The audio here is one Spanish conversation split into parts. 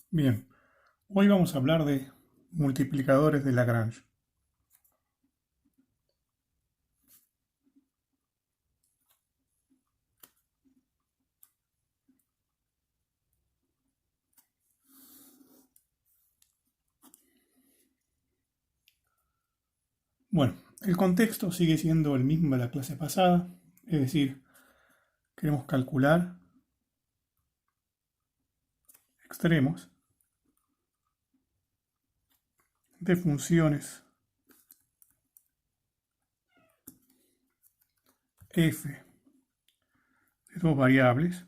Bien, hoy vamos a hablar de multiplicadores de Lagrange. Bueno, el contexto sigue siendo el mismo de la clase pasada, es decir, queremos calcular extremos de funciones f de dos variables,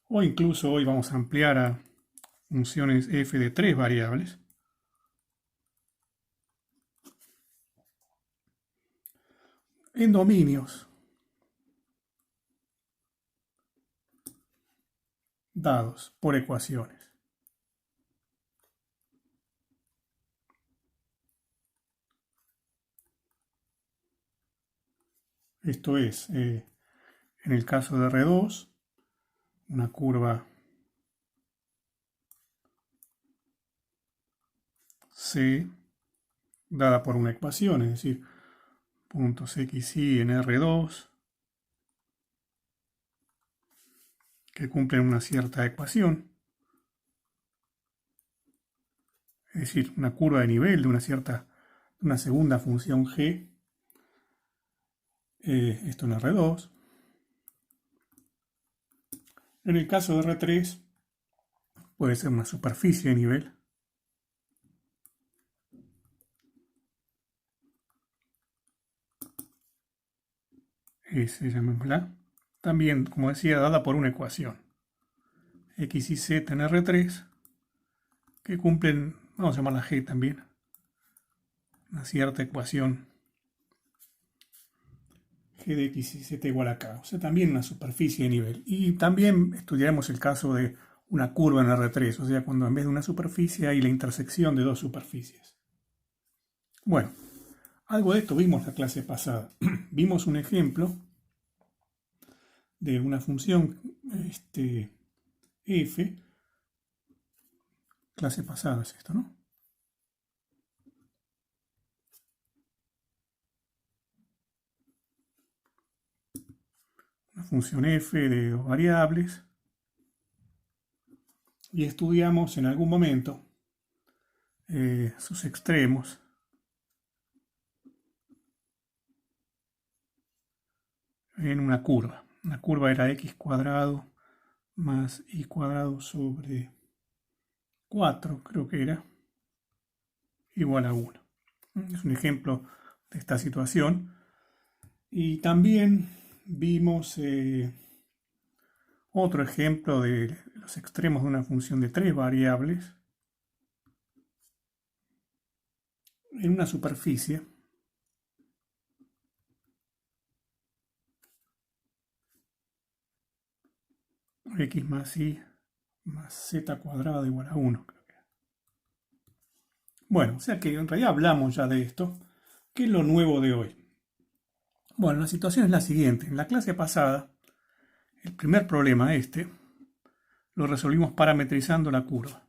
o incluso hoy vamos a ampliar a funciones f de tres variables, en dominios dados por ecuaciones. Esto es, en el caso de R2, una curva C dada por una ecuación, es decir, puntos x y en R2 que cumplen una cierta ecuación, es decir, una curva de nivel de una segunda función g, esto en R2. En el caso de R3 puede ser una superficie de nivel, llamémosla, también, como decía, dada por una ecuación, x y z en R3, que cumplen, vamos a llamarla g también, una cierta ecuación g de x y z igual a k, o sea, también una superficie de nivel. Y también estudiaremos el caso de una curva en R3, o sea, cuando en vez de una superficie hay la intersección de dos superficies. Bueno, algo de esto vimos la clase pasada. Vimos un ejemplo de una función f, clase pasada es esto, ¿no? Una función f de dos variables, y estudiamos en algún momento sus extremos en una curva. La curva era x cuadrado más y cuadrado sobre 4, creo que era, igual a 1. Es un ejemplo de esta situación. Y también vimos otro ejemplo de los extremos de una función de tres variables en una superficie x más y más z cuadrado igual a 1. Creo que. Bueno, o sea que en realidad hablamos ya de esto. ¿Qué es lo nuevo de hoy? Bueno, la situación es la siguiente. En la clase pasada, el primer problema lo resolvimos parametrizando la curva.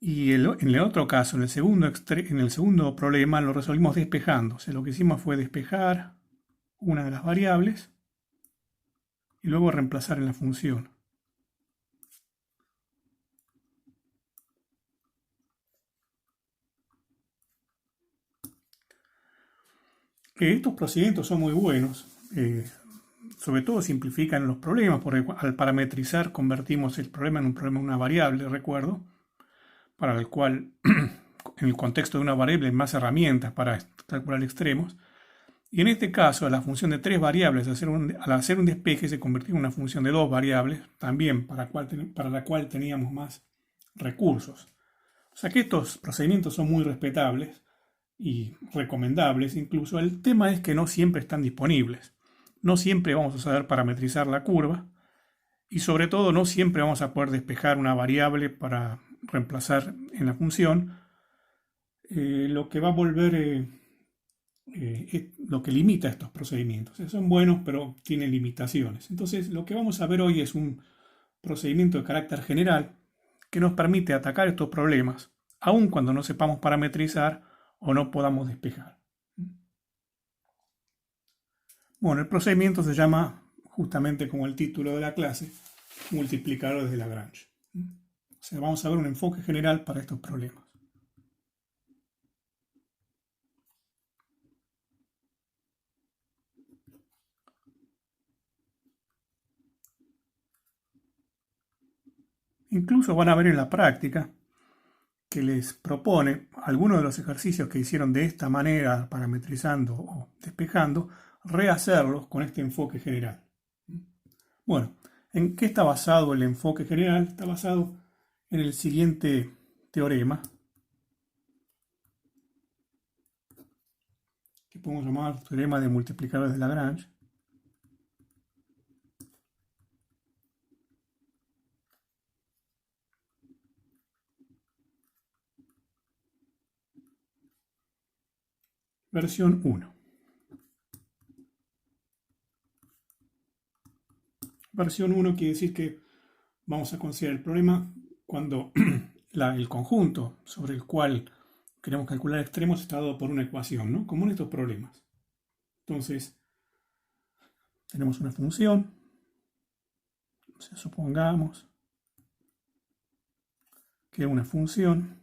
Y en el otro caso, en el segundo problema, lo resolvimos despejando. O sea, lo que hicimos fue despejar una de las variables y luego reemplazar en la función. Estos procedimientos son muy buenos, sobre todo simplifican los problemas, porque al parametrizar convertimos el problema en un problema en una variable, recuerdo, para el cual en el contexto de una variable hay más herramientas para calcular extremos. Y en este caso, la función de tres variables, al hacer un despeje, se convirtió en una función de dos variables, también para la cual teníamos más recursos. O sea que estos procedimientos son muy respetables y recomendables incluso. El tema es que no siempre están disponibles. No siempre vamos a saber parametrizar la curva y sobre todo no siempre vamos a poder despejar una variable para reemplazar en la función, lo que va a volver es lo que limita estos procedimientos. O sea, son buenos, pero tienen limitaciones. Entonces, lo que vamos a ver hoy es un procedimiento de carácter general que nos permite atacar estos problemas, aun cuando no sepamos parametrizar o no podamos despejar. Bueno, el procedimiento se llama, justamente como el título de la clase, multiplicadores de Lagrange. O sea, vamos a ver un enfoque general para estos problemas. Incluso van a ver en la práctica que les propone algunos de los ejercicios que hicieron de esta manera, parametrizando o despejando, rehacerlos con este enfoque general. Bueno, ¿en qué está basado el enfoque general? Está basado en el siguiente teorema, que podemos llamar teorema de multiplicadores de Lagrange. Versión 1. Versión 1 quiere decir que vamos a considerar el problema cuando el conjunto sobre el cual queremos calcular extremos está dado por una ecuación, ¿no? Como en estos problemas. Entonces, tenemos una función, o sea, supongamos que una función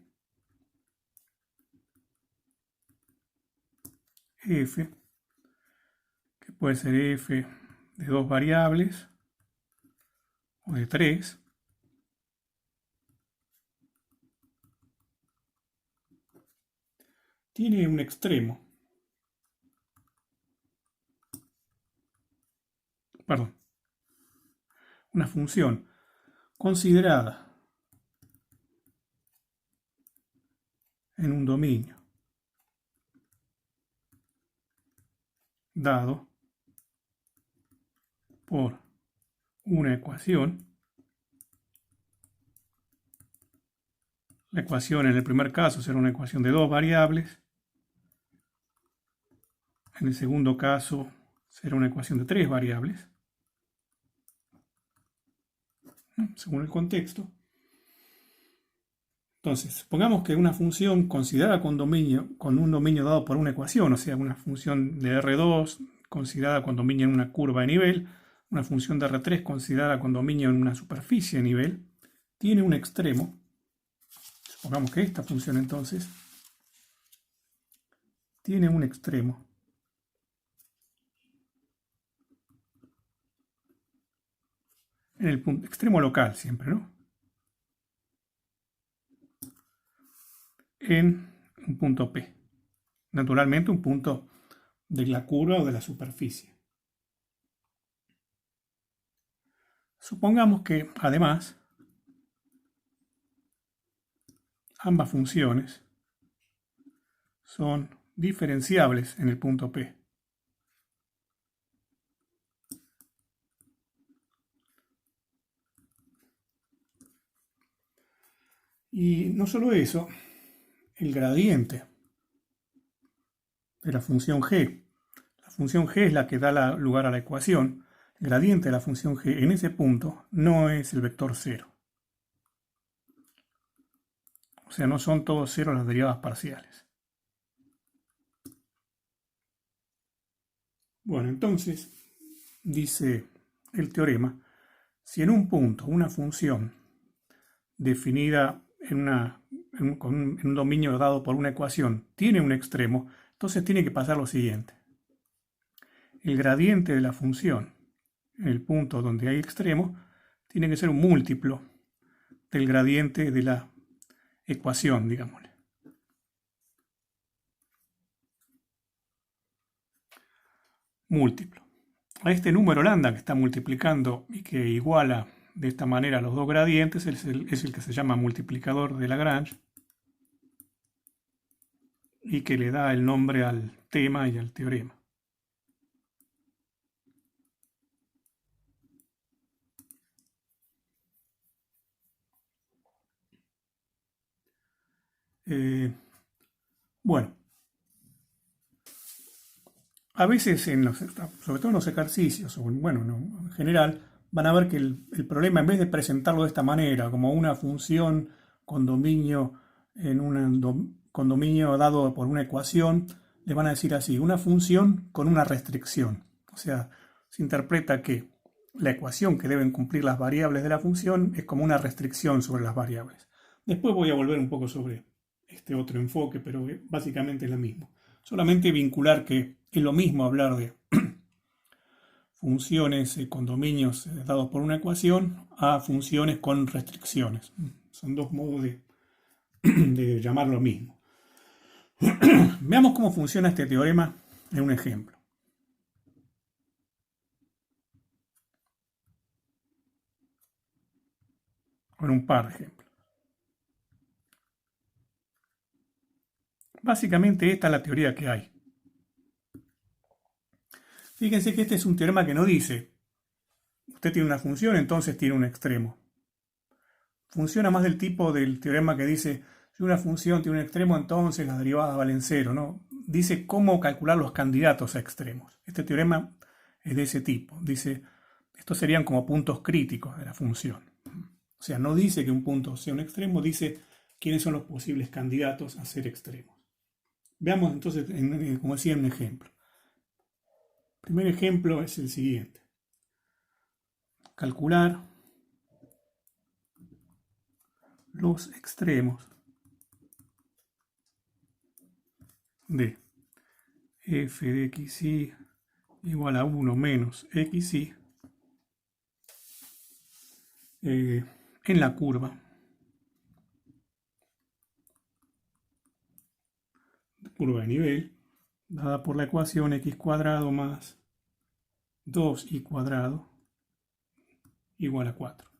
f, que puede ser f de dos variables o de tres, tiene un extremo, perdón, una función considerada en un dominio dado por una ecuación. La ecuación en el primer caso será una ecuación de dos variables. En el segundo caso será una ecuación de tres variables, según el contexto. Entonces, supongamos que una función considerada con un dominio dado por una ecuación, o sea, una función de R2 considerada con dominio en una curva de nivel, una función de R3 considerada con dominio en una superficie de nivel, tiene un extremo. Supongamos que esta función entonces tiene un extremo en el punto, extremo local siempre, ¿no? En un punto P. Naturalmente un punto de la curva o de la superficie. Supongamos que, además, ambas funciones son diferenciables en el punto P. Y no solo eso, el gradiente de la función g. La función g es la que da lugar a la ecuación. El gradiente de la función g en ese punto no es el vector 0. O sea, no son todos ceros las derivadas parciales. Bueno, entonces, dice el teorema, si en un punto una función definida en un dominio dado por una ecuación tiene un extremo, entonces tiene que pasar lo siguiente. El gradiente de la función en el punto donde hay extremo tiene que ser un múltiplo del gradiente de la ecuación, digámosle. Múltiplo. A este número lambda que está multiplicando y que iguala de esta manera los dos gradientes es el que se llama multiplicador de Lagrange y que le da el nombre al tema y al teorema. Bueno, A veces, sobre todo en los ejercicios, o bueno, no, en general, van a ver que el problema, en vez de presentarlo de esta manera, como una función con dominio en con dominio dado por una ecuación, le van a decir así, una función con una restricción. O sea, se interpreta que la ecuación que deben cumplir las variables de la función es como una restricción sobre las variables. Después voy a volver un poco sobre este otro enfoque, pero básicamente es lo mismo. Solamente vincular que es lo mismo hablar de funciones con dominios dados por una ecuación a funciones con restricciones. Son dos modos de llamar lo mismo. Veamos cómo funciona este teorema en un ejemplo. Con un par de ejemplos. Básicamente esta es la teoría que hay. Fíjense que este es un teorema que no dice, usted tiene una función, entonces tiene un extremo. Funciona más del tipo del teorema que dice, si una función tiene un extremo, entonces las derivadas valen cero, ¿no? Dice cómo calcular los candidatos a extremos. Este teorema es de ese tipo. Dice, estos serían como puntos críticos de la función. O sea, no dice que un punto sea un extremo, dice quiénes son los posibles candidatos a ser extremos. Veamos entonces, como decía, un ejemplo. El primer ejemplo es el siguiente. Calcular los extremos de f de xy igual a 1 menos xy en la curva de nivel dada por la ecuación x cuadrado más 2y cuadrado igual a 4.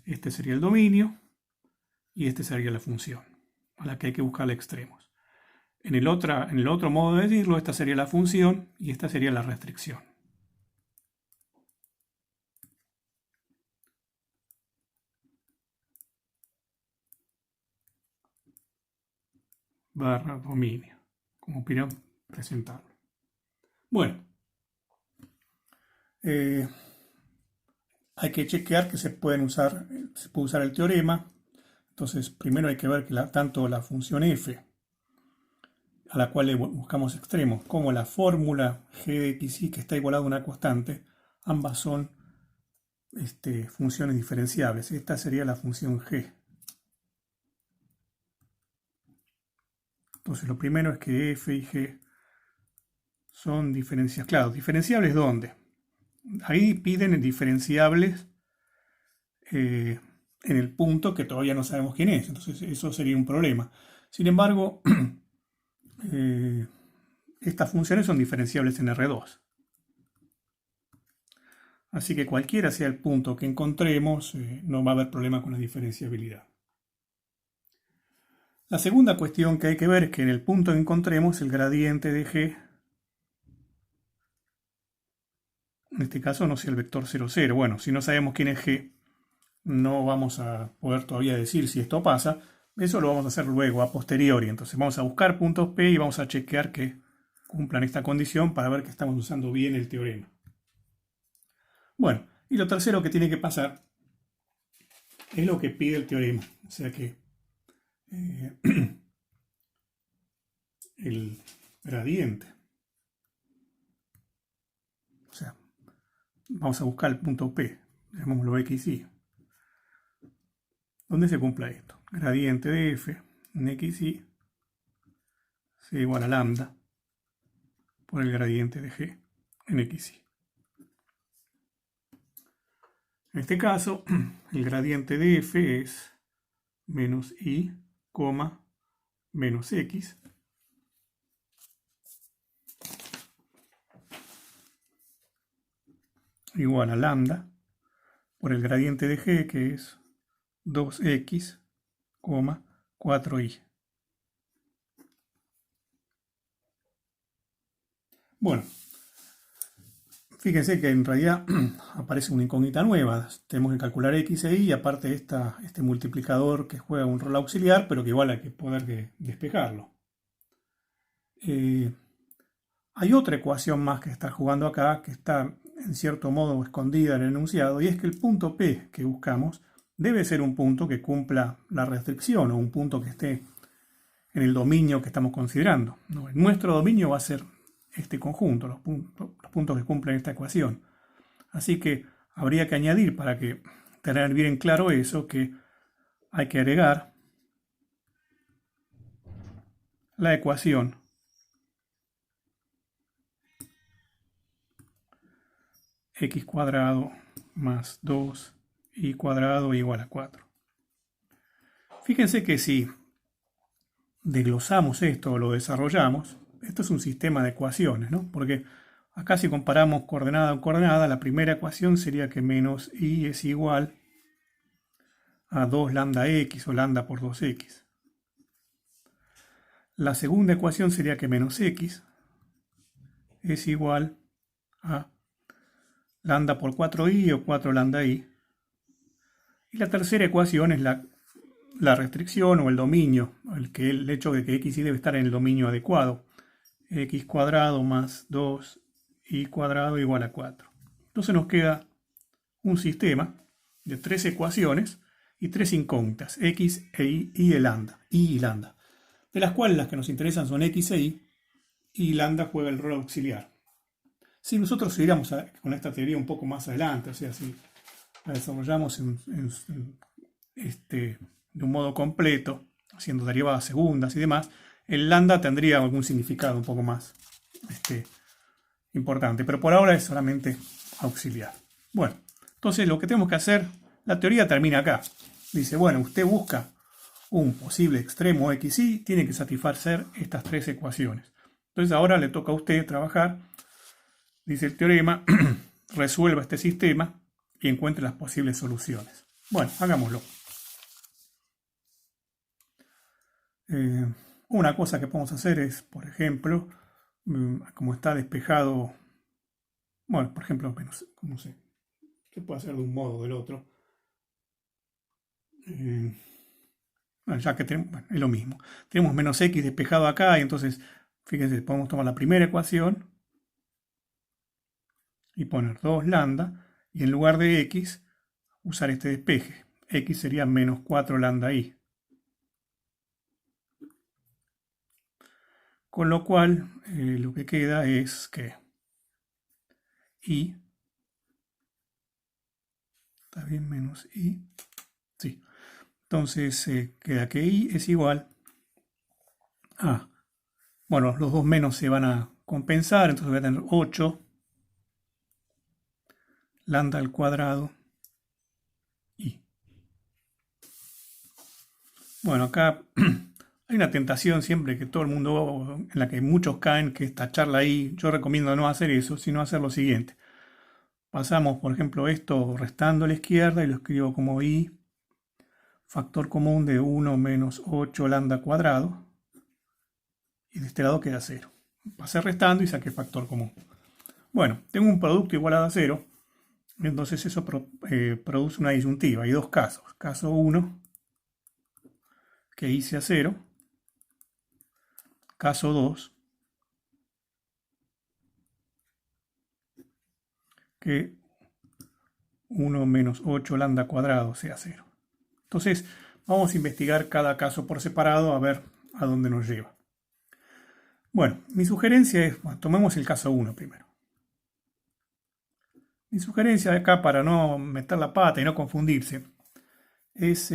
Este sería el dominio y este sería la función a la que hay que buscarle extremos. En el otro modo de decirlo, esta sería la función y esta sería la restricción. Barra dominio, como quieran presentarlo. Bueno, hay que chequear que se puede usar el teorema. Entonces, primero hay que ver que tanto la función f, a la cual le buscamos extremos, como la fórmula g de xy, que está igualada a una constante, ambas son funciones diferenciables. Esta sería la función g. Entonces, lo primero es que f y g son diferenciables. Claro, ¿diferenciables dónde? Ahí piden diferenciables en el punto que todavía no sabemos quién es. Entonces, eso sería un problema. Sin embargo, estas funciones son diferenciables en R2. Así que cualquiera sea el punto que encontremos, no va a haber problema con la diferenciabilidad. La segunda cuestión que hay que ver es que en el punto que encontremos el gradiente de g, en este caso no sea el vector 0, 0. Bueno, si no sabemos quién es g, no vamos a poder todavía decir si esto pasa. Eso lo vamos a hacer luego, a posteriori. Entonces vamos a buscar puntos P y vamos a chequear que cumplan esta condición para ver que estamos usando bien el teorema. Bueno, y lo tercero que tiene que pasar es lo que pide el teorema. O sea que el gradiente. O sea, vamos a buscar el punto P, llamémoslo xy. ¿Dónde se cumpla esto? Gradiente de f en xy sea igual a lambda por el gradiente de g en xy. En este caso, el gradiente de f es menos y, menos x igual a lambda por el gradiente de g, que es 2x, 4y. Bueno, fíjense que en realidad aparece una incógnita nueva. Tenemos que calcular x e y, y aparte este multiplicador que juega un rol auxiliar, pero que igual hay que poder despejarlo. Hay otra ecuación más que está jugando acá, que está en cierto modo escondida en el enunciado, y es que el punto P que buscamos debe ser un punto que cumpla la restricción o un punto que esté en el dominio que estamos considerando, ¿no? Nuestro dominio va a ser este conjunto, los puntos que cumplen esta ecuación. Así que habría que añadir, para que tener bien claro eso, que hay que agregar la ecuación x cuadrado más 2y cuadrado igual a 4. Fíjense que si desglosamos esto o lo desarrollamos, esto es un sistema de ecuaciones, ¿no? Porque acá si comparamos coordenada con coordenada, la primera ecuación sería que menos y es igual a 2 lambda x o lambda por 2x. La segunda ecuación sería que menos x es igual a lambda por 4i o 4 lambda i. Y la tercera ecuación es la restricción o el dominio, el hecho de que x y debe estar en el dominio adecuado. X cuadrado más 2y cuadrado igual a 4. Entonces nos queda un sistema de 3 ecuaciones y 3 incógnitas, x e y lambda, y lambda, de las cuales las que nos interesan son x e y lambda juega el rol auxiliar. Si nosotros seguiríamos con esta teoría un poco más adelante, o sea, si la desarrollamos de un modo completo, haciendo derivadas segundas y demás, el lambda tendría algún significado un poco más importante, pero por ahora es solamente auxiliar. Bueno, entonces lo que tenemos que hacer, la teoría termina acá. Dice, bueno, usted busca un posible extremo x y tiene que satisfacer estas 3 ecuaciones. Entonces ahora le toca a usted trabajar, dice el teorema, resuelva este sistema y encuentre las posibles soluciones. Bueno, hagámoslo. Una cosa que podemos hacer es, por ejemplo, como está despejado, bueno, por ejemplo, menos, no sé, se puede hacer de un modo o del otro. Bueno, ya que tenemos, bueno, es lo mismo. Tenemos menos x despejado acá y entonces, fíjense, podemos tomar la primera ecuación y poner 2 lambda y en lugar de x usar este despeje. X sería menos 4 lambda i. Con lo cual, lo que queda es que i, está bien, menos i, sí. Entonces queda que i es igual a, bueno, los dos menos se van a compensar, entonces voy a tener 8 lambda al cuadrado i. Bueno, acá hay una tentación siempre que todo el mundo, en la que muchos caen, que es tacharla ahí. Yo recomiendo no hacer eso, sino hacer lo siguiente. Pasamos, por ejemplo, esto restando a la izquierda y lo escribo como i, factor común de 1 menos 8 lambda cuadrado. Y de este lado queda 0. Pasé restando y saqué factor común. Bueno, tengo un producto igualado a 0. Entonces eso produce una disyuntiva. Hay dos casos. Caso 1, que i sea 0. Caso 2, que 1 menos 8 lambda cuadrado sea 0. Entonces, vamos a investigar cada caso por separado a ver a dónde nos lleva. Bueno, mi sugerencia es, bueno, tomemos el caso 1 primero. Mi sugerencia de acá, para no meter la pata y no confundirse, es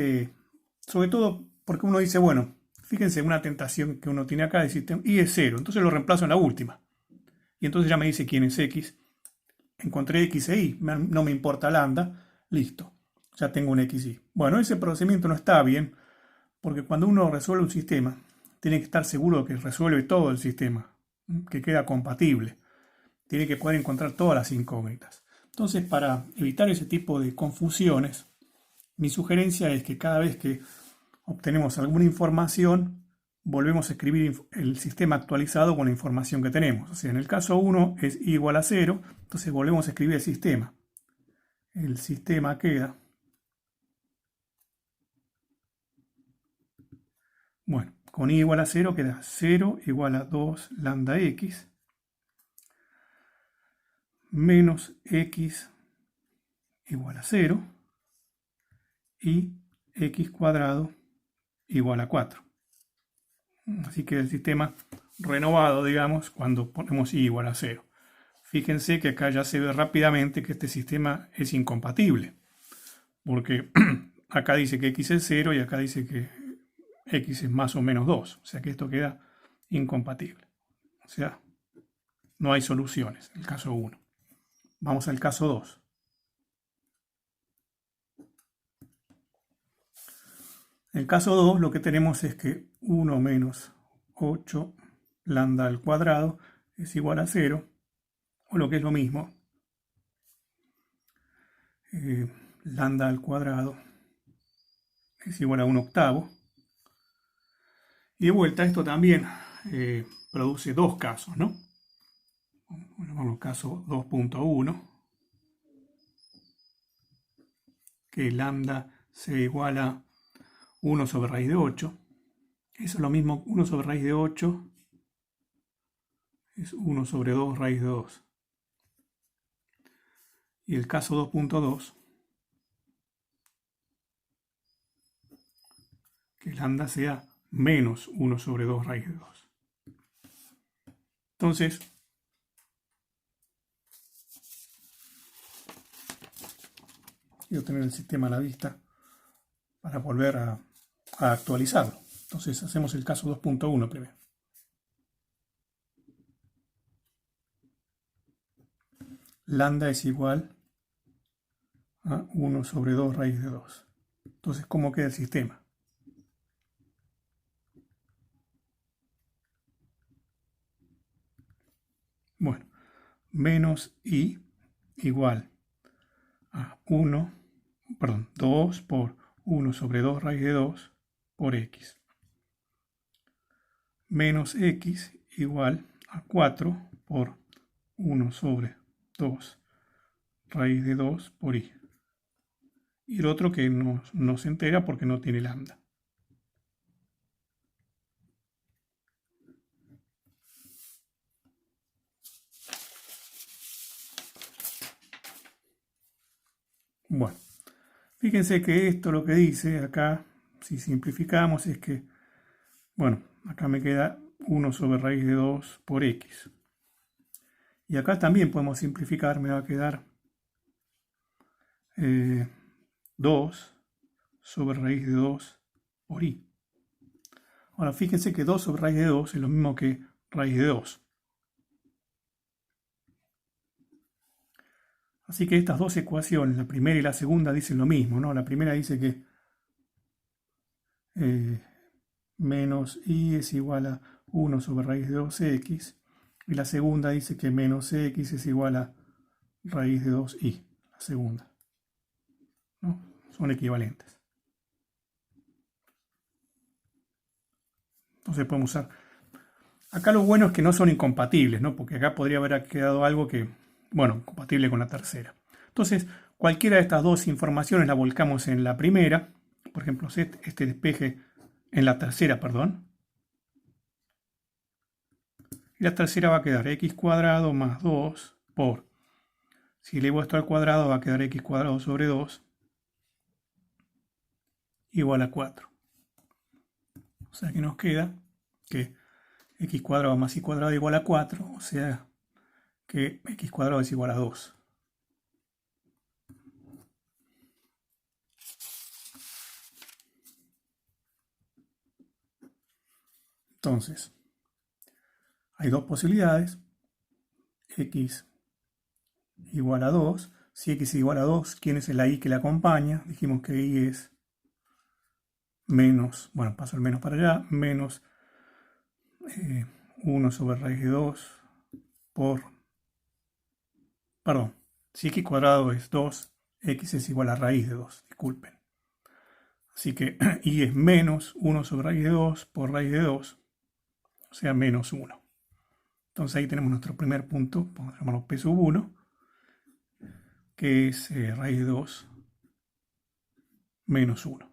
sobre todo porque uno dice, bueno, fíjense, una tentación que uno tiene acá, decir, y es 0, entonces lo reemplazo en la última. Y entonces ya me dice quién es x. Encontré x e y, no me importa lambda, listo, ya tengo un x y. Bueno, ese procedimiento no está bien, porque cuando uno resuelve un sistema, tiene que estar seguro que resuelve todo el sistema, que queda compatible. Tiene que poder encontrar todas las incógnitas. Entonces, para evitar ese tipo de confusiones, mi sugerencia es que cada vez que obtenemos alguna información, volvemos a escribir el sistema actualizado con la información que tenemos. O sea, en el caso 1 es igual a 0, entonces volvemos a escribir el sistema. El sistema queda, bueno, con y igual a 0 queda 0 igual a 2 lambda x menos x igual a 0 y x cuadrado igual a 4. Así que el sistema renovado, digamos, cuando ponemos y igual a 0. Fíjense que acá ya se ve rápidamente que este sistema es incompatible, porque acá dice que x es 0 y acá dice que x es más o menos 2. O sea que esto queda incompatible. O sea, no hay soluciones, el caso 1. Vamos al caso 2. En el caso 2 lo que tenemos es que 1 menos 8 lambda al cuadrado es igual a 0, o lo que es lo mismo, lambda al cuadrado es igual a 1 octavo. Y de vuelta esto también produce dos casos, ¿no? Bueno, vamos al caso 2.1, que lambda se iguala a 1 sobre raíz de 8. Eso es lo mismo, 1 sobre raíz de 8 es 1 sobre 2 raíz de 2. Y el caso 2.2, que lambda sea menos 1 sobre 2 raíz de 2. Entonces, quiero tener el sistema a la vista para volver a actualizarlo. Entonces hacemos el caso 2.1 primero. Lambda es igual a 1 sobre 2 raíz de 2. Entonces, ¿cómo queda el sistema? Bueno, menos i igual a 2 por 1 sobre 2 raíz de 2 por x. Menos x igual a 4 por 1 sobre 2 raíz de 2 por y. Y el otro que no se entera porque no tiene lambda. Bueno, fíjense que esto lo que dice acá, si simplificamos, es que, bueno, acá me queda 1 sobre raíz de 2 por x. Y acá también podemos simplificar, me va a quedar 2 sobre raíz de 2 por y. Ahora, fíjense que 2 sobre raíz de 2 es lo mismo que raíz de 2. Así que estas dos ecuaciones, la primera y la segunda, dicen lo mismo, ¿no? La primera dice que menos y es igual a 1 sobre raíz de 2x. Y la segunda dice que menos x es igual a raíz de 2y. La segunda, ¿no? Son equivalentes. Entonces podemos usar. Acá lo bueno es que no son incompatibles, ¿no? Porque acá podría haber quedado algo que, bueno, compatible con la tercera. Entonces, cualquiera de estas dos informaciones la volcamos en la primera. Por ejemplo, este despeje en la tercera, perdón. Y la tercera va a quedar x cuadrado más 2 por, si elevo esto al cuadrado, va a quedar x cuadrado sobre 2 igual a 4. O sea que nos queda que x cuadrado más y cuadrado igual a 4, o sea que x cuadrado es igual a 2. Entonces, hay dos posibilidades. X igual a 2. Si x es igual a 2, ¿quién es la y que la acompaña? Dijimos que y es menos, bueno, paso el menos para allá, menos 1 sobre raíz de 2 por, perdón, si x cuadrado es 2, x es igual a raíz de 2, disculpen. Así que y es menos 1 sobre raíz de 2 por raíz de 2, o sea, menos 1. Entonces ahí tenemos nuestro primer punto, vamos a llamarlo p sub 1, que es raíz de 2 menos 1.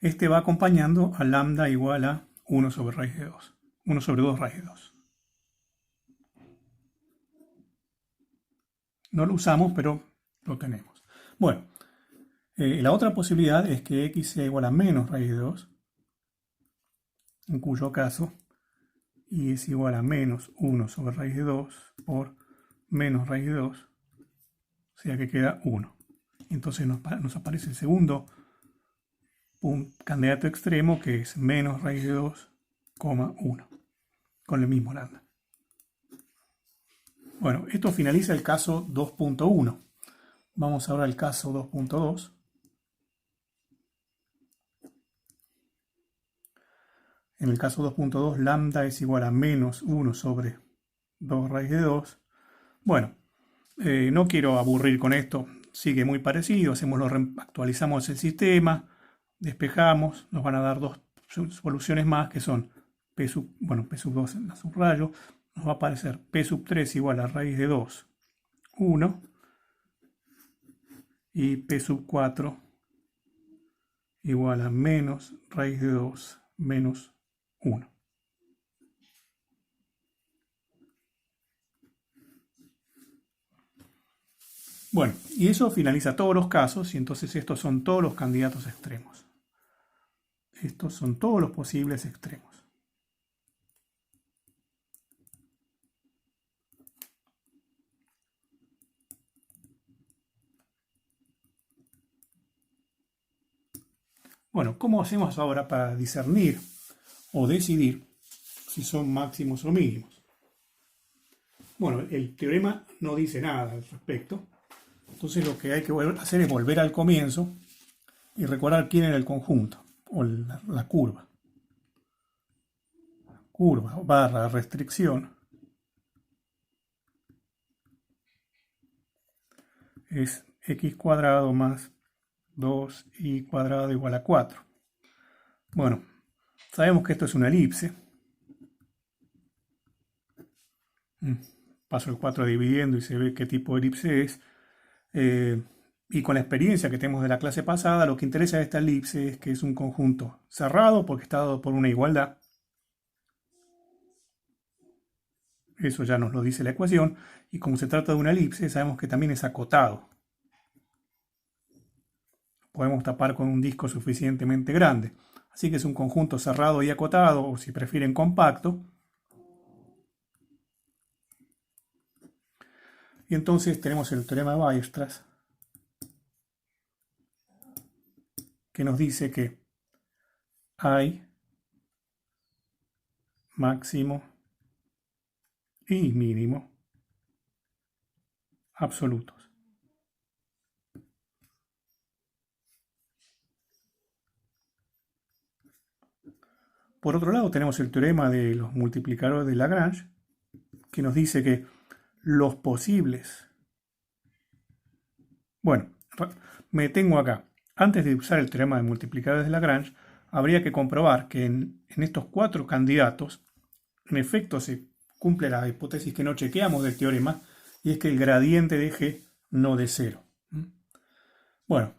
este va acompañando a lambda igual a 1 sobre raíz de 2. 1 sobre 2 raíz de 2. No lo usamos, pero lo tenemos. Bueno, la otra posibilidad es que x sea igual a menos raíz de 2, en cuyo caso y es igual a menos 1 sobre raíz de 2 por menos raíz de 2, o sea que queda 1. Entonces nos aparece el segundo candidato extremo, que es menos raíz de 2, 1, con el mismo lambda. Bueno, esto finaliza el caso 2.1. Vamos ahora al caso 2.2. En el caso 2.2, lambda es igual a menos 1 sobre 2 raíz de 2. Bueno, no quiero aburrir con esto, sigue muy parecido, actualizamos el sistema, despejamos, nos van a dar dos soluciones más que son P sub 2 en la subrayo, nos va a aparecer P sub 3 igual a raíz de 2, 1, y P sub 4 igual a menos raíz de 2 menos 1. Bueno, y eso finaliza todos los casos, y entonces estos son todos los candidatos extremos. Estos son todos los posibles extremos. Bueno, ¿cómo hacemos ahora para discernir o decidir si son máximos o mínimos? Bueno, el teorema no dice nada al respecto. Entonces lo que hay que hacer es volver al comienzo y recordar quién era el conjunto o la curva. Curva barra restricción es x cuadrado más 2y cuadrado igual a 4. Bueno, sabemos que esto es una elipse. Paso el 4 dividiendo y se ve qué tipo de elipse es. Y con la experiencia que tenemos de la clase pasada, lo que interesa de esta elipse es que es un conjunto cerrado porque está dado por una igualdad. Eso ya nos lo dice la ecuación. Y como se trata de una elipse, sabemos que también es acotado. Podemos tapar con un disco suficientemente grande. Así que es un conjunto cerrado y acotado, o si prefieren compacto. Y entonces tenemos el teorema de Weierstrass, que nos dice que hay máximo y mínimo absolutos. Por otro lado, tenemos el teorema de los multiplicadores de Lagrange, que nos dice que los posibles... Bueno, me detengo acá. Antes de usar el teorema de multiplicadores de Lagrange, habría que comprobar que en estos 4 candidatos, en efecto se cumple la hipótesis que no chequeamos del teorema, y es que el gradiente de G no de 0. Bueno,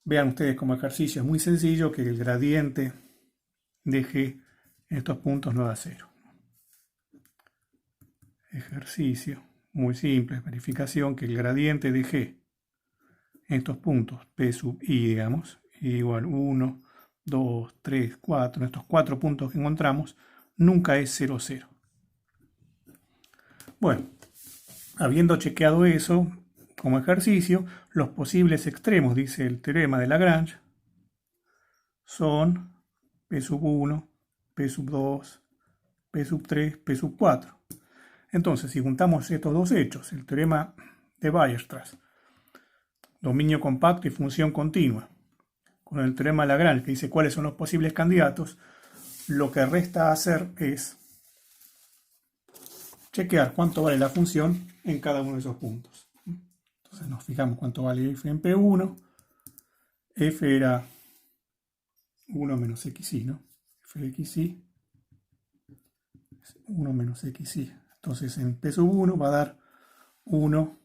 vean ustedes como ejercicio, es muy sencillo que el gradiente de G en estos puntos no da 0. Ejercicio muy simple, verificación que el gradiente de G en estos puntos, P sub I, digamos, igual 1, 2, 3, 4, en estos 4 puntos que encontramos, nunca es 0, 0. Bueno, habiendo chequeado eso como ejercicio, los posibles extremos, dice el teorema de Lagrange, son P sub 1, P sub 2, P sub 3, P sub 4. Entonces, si juntamos estos dos hechos, el teorema de Weierstrass, dominio compacto y función continua, con el teorema de Lagrange que dice cuáles son los posibles candidatos, lo que resta hacer es chequear cuánto vale la función en cada uno de esos puntos. Entonces nos fijamos cuánto vale f en P1. F era 1 menos xy, ¿no? F de xy es 1 menos xy. Entonces en P sub 1 va a dar 1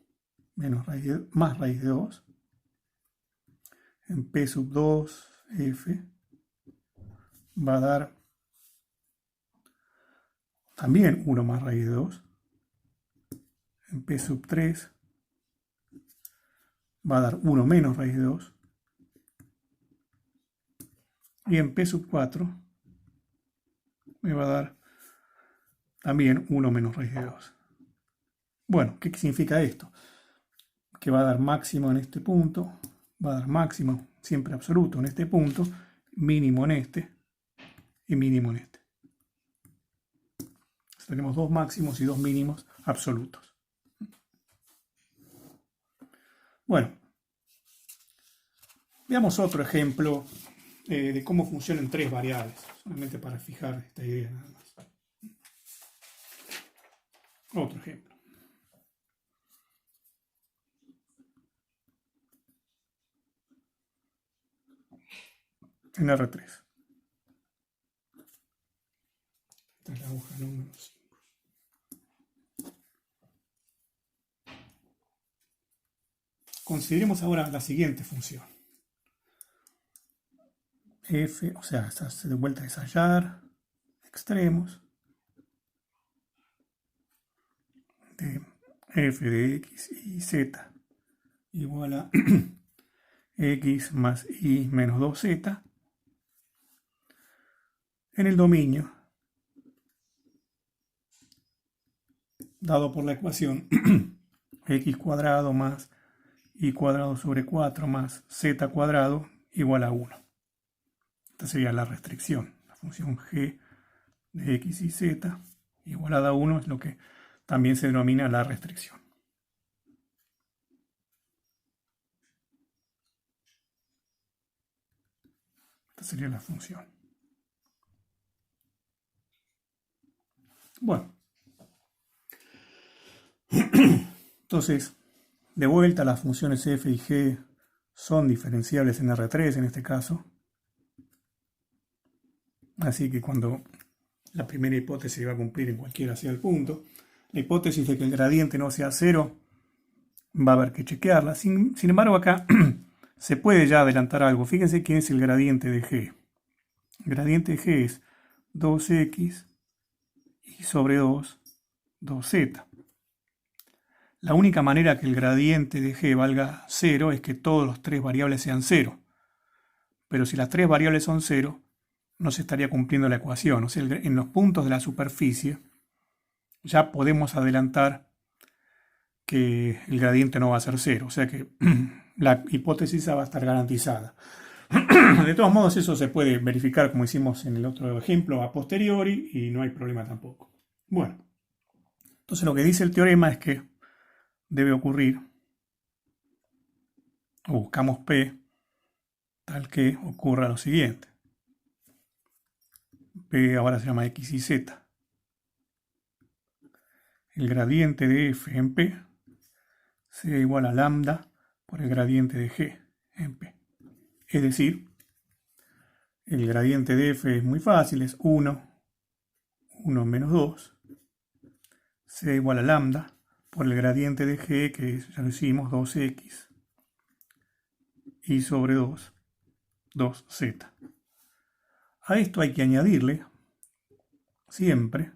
menos más raíz de 2. En P sub 2, F va a dar también 1 más raíz de 2. En p sub 3 va a dar 1 menos raíz de 2. Y en p sub 4 me va a dar también 1 menos raíz de 2. Bueno, ¿qué significa esto? Que va a dar máximo en este punto, va a dar máximo siempre absoluto en este punto, mínimo en este y mínimo en este. Entonces, tenemos dos máximos y dos mínimos absolutos. Bueno, veamos otro ejemplo de cómo funcionan tres variables, solamente para fijar esta idea nada más. Otro ejemplo. En R3. Esta es la hoja número 5. Consideremos ahora la siguiente función. F, o sea, de vuelta a ensayar, extremos, de f de x y z igual a x más y menos 2z en el dominio dado por la ecuación x cuadrado más y cuadrado sobre 4 más z cuadrado igual a 1. Esta sería la restricción. La función g de x y z igualada a 1 es lo que también se denomina la restricción. Esta sería la función. Bueno. Entonces, de vuelta, las funciones f y g son diferenciables en R3 en este caso. Así que cuando la primera hipótesis va a cumplir en cualquiera sea el punto, la hipótesis de que el gradiente no sea cero va a haber que chequearla. Sin embargo, acá se puede ya adelantar algo. Fíjense quién es el gradiente de g. El gradiente de g es 2x y sobre 2, 2z. La única manera que el gradiente de g valga 0 es que todos los tres variables sean 0. Pero si las tres variables son 0, no se estaría cumpliendo la ecuación. O sea, en los puntos de la superficie ya podemos adelantar que el gradiente no va a ser 0. O sea que la hipótesis va a estar garantizada. De todos modos, eso se puede verificar como hicimos en el otro ejemplo a posteriori y no hay problema tampoco. Bueno, entonces lo que dice el teorema es que debe ocurrir, o buscamos P, tal que ocurra lo siguiente. P ahora se llama X y Z. El gradiente de F en P sea igual a lambda por el gradiente de G en P. Es decir, el gradiente de F es muy fácil, es 1 menos 2, sea igual a lambda por el gradiente de G, que ya lo hicimos, 2x, y sobre 2, 2z. A esto hay que añadirle siempre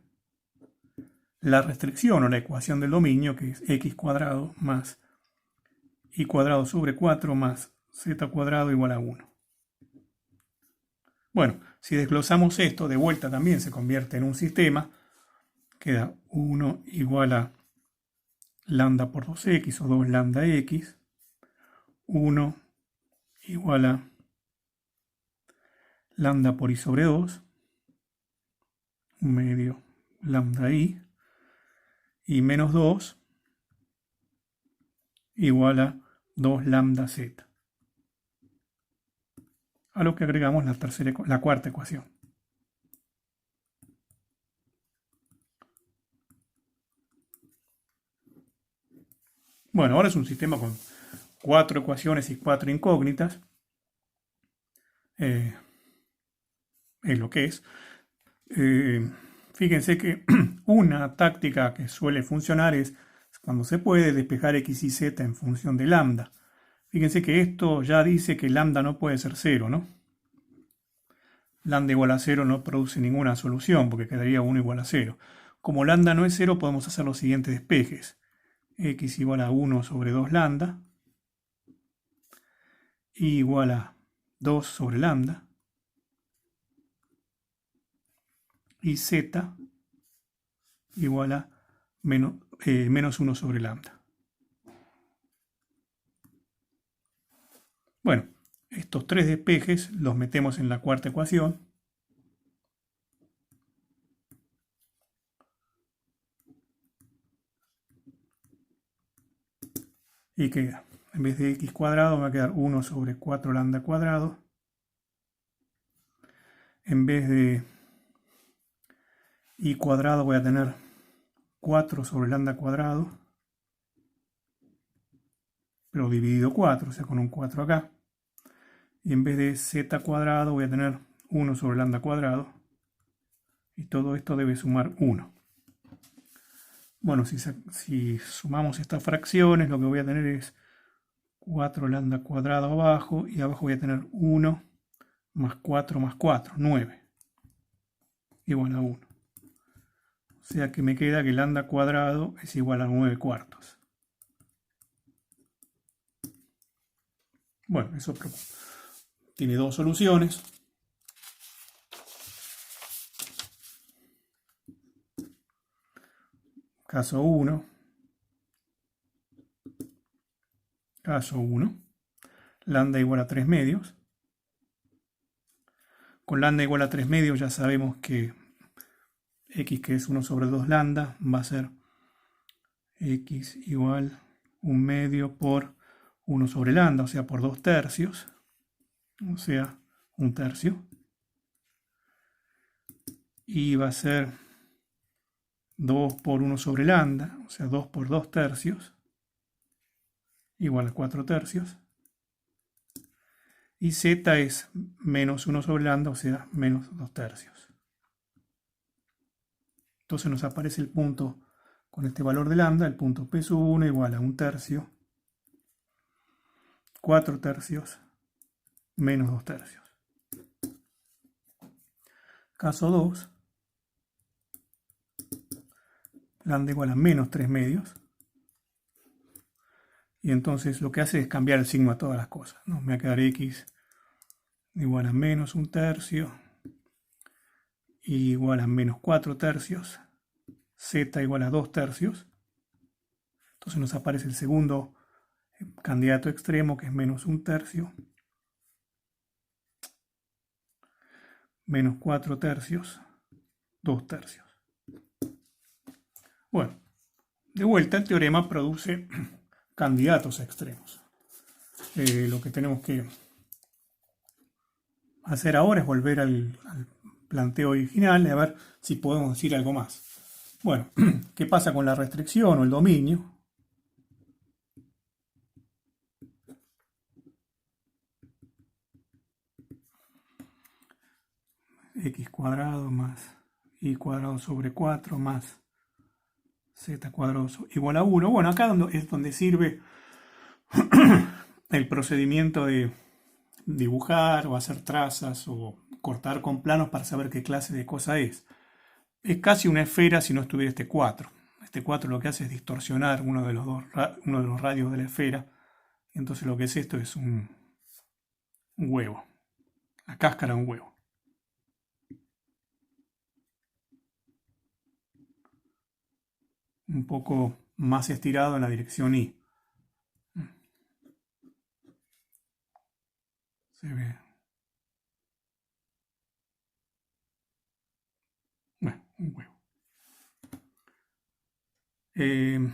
la restricción o la ecuación del dominio, que es x cuadrado más y cuadrado sobre 4 más z cuadrado igual a 1. Bueno, si desglosamos esto, de vuelta también se convierte en un sistema. Queda 1 igual a lambda por 2x o 2 lambda x. 1 igual a lambda por i sobre 2. Medio lambda i. Y menos 2 igual a 2 lambda z. A lo que agregamos la cuarta ecuación. Bueno, ahora es un sistema con 4 ecuaciones y 4 incógnitas. Es lo que es. Fíjense que una táctica que suele funcionar es cuando se puede despejar x y z en función de lambda. Fíjense que esto ya dice que lambda no puede ser 0, ¿no? lambda igual a 0 no produce ninguna solución porque quedaría 1 igual a 0. Como lambda no es 0, podemos hacer los siguientes despejes. X igual a 1 sobre 2 lambda. Y igual a 2 sobre lambda. Y z igual a menos 1 sobre lambda. Bueno, estos tres despejes los metemos en la cuarta ecuación. Y queda, en vez de x cuadrado, me va a quedar 1 sobre 4 lambda cuadrado. En vez de y cuadrado voy a tener 4 sobre lambda cuadrado, pero dividido 4, o sea, con un 4 acá. Y en vez de z cuadrado voy a tener 1 sobre lambda cuadrado. Y todo esto debe sumar 1. Bueno, si sumamos estas fracciones, lo que voy a tener es 4 lambda cuadrado abajo, y abajo voy a tener 1 más 4 más 4, 9, igual a 1. O sea que me queda que lambda cuadrado es igual a 9 cuartos. Bueno, eso tiene dos soluciones. Caso 1. Caso 1. Lambda igual a 3 medios. Con lambda igual a 3 medios ya sabemos que x, que es 1 sobre 2 lambda, va a ser x igual 1 medio por 1 sobre lambda, o sea, por 2 tercios, o sea, 1 tercio. Y va a ser 2 por 1 sobre lambda, o sea, 2 por 2 tercios, igual a 4 tercios. Y z es menos 1 sobre lambda, o sea, menos 2 tercios. Entonces nos aparece el punto con este valor de lambda, el punto P sub 1 igual a 1 tercio, 4 tercios, menos 2 tercios. Caso 2, lambda igual a menos 3 medios. Y entonces lo que hace es cambiar el signo a todas las cosas, ¿no? Me va a quedar x igual a menos 1 tercio, y igual a menos 4 tercios, z igual a 2 tercios. Entonces nos aparece el segundo candidato extremo, que es menos 1 tercio, menos 4 tercios, 2 tercios. Bueno, de vuelta el teorema produce candidatos extremos. Lo que tenemos que hacer ahora es volver al planteo original y a ver si podemos decir algo más. Bueno, ¿qué pasa con la restricción o el dominio? X cuadrado más y cuadrado sobre 4 más z cuadrado igual a 1. Bueno, acá es donde sirve el procedimiento de dibujar o hacer trazas o cortar con planos para saber qué clase de cosa es. Es casi una esfera si no estuviera este 4. Este 4 lo que hace es distorsionar uno de los radios de la esfera. Entonces lo que es esto es un huevo. La cáscara de un huevo. Un poco más estirado en la dirección Y. Se ve. Bueno, un huevo. El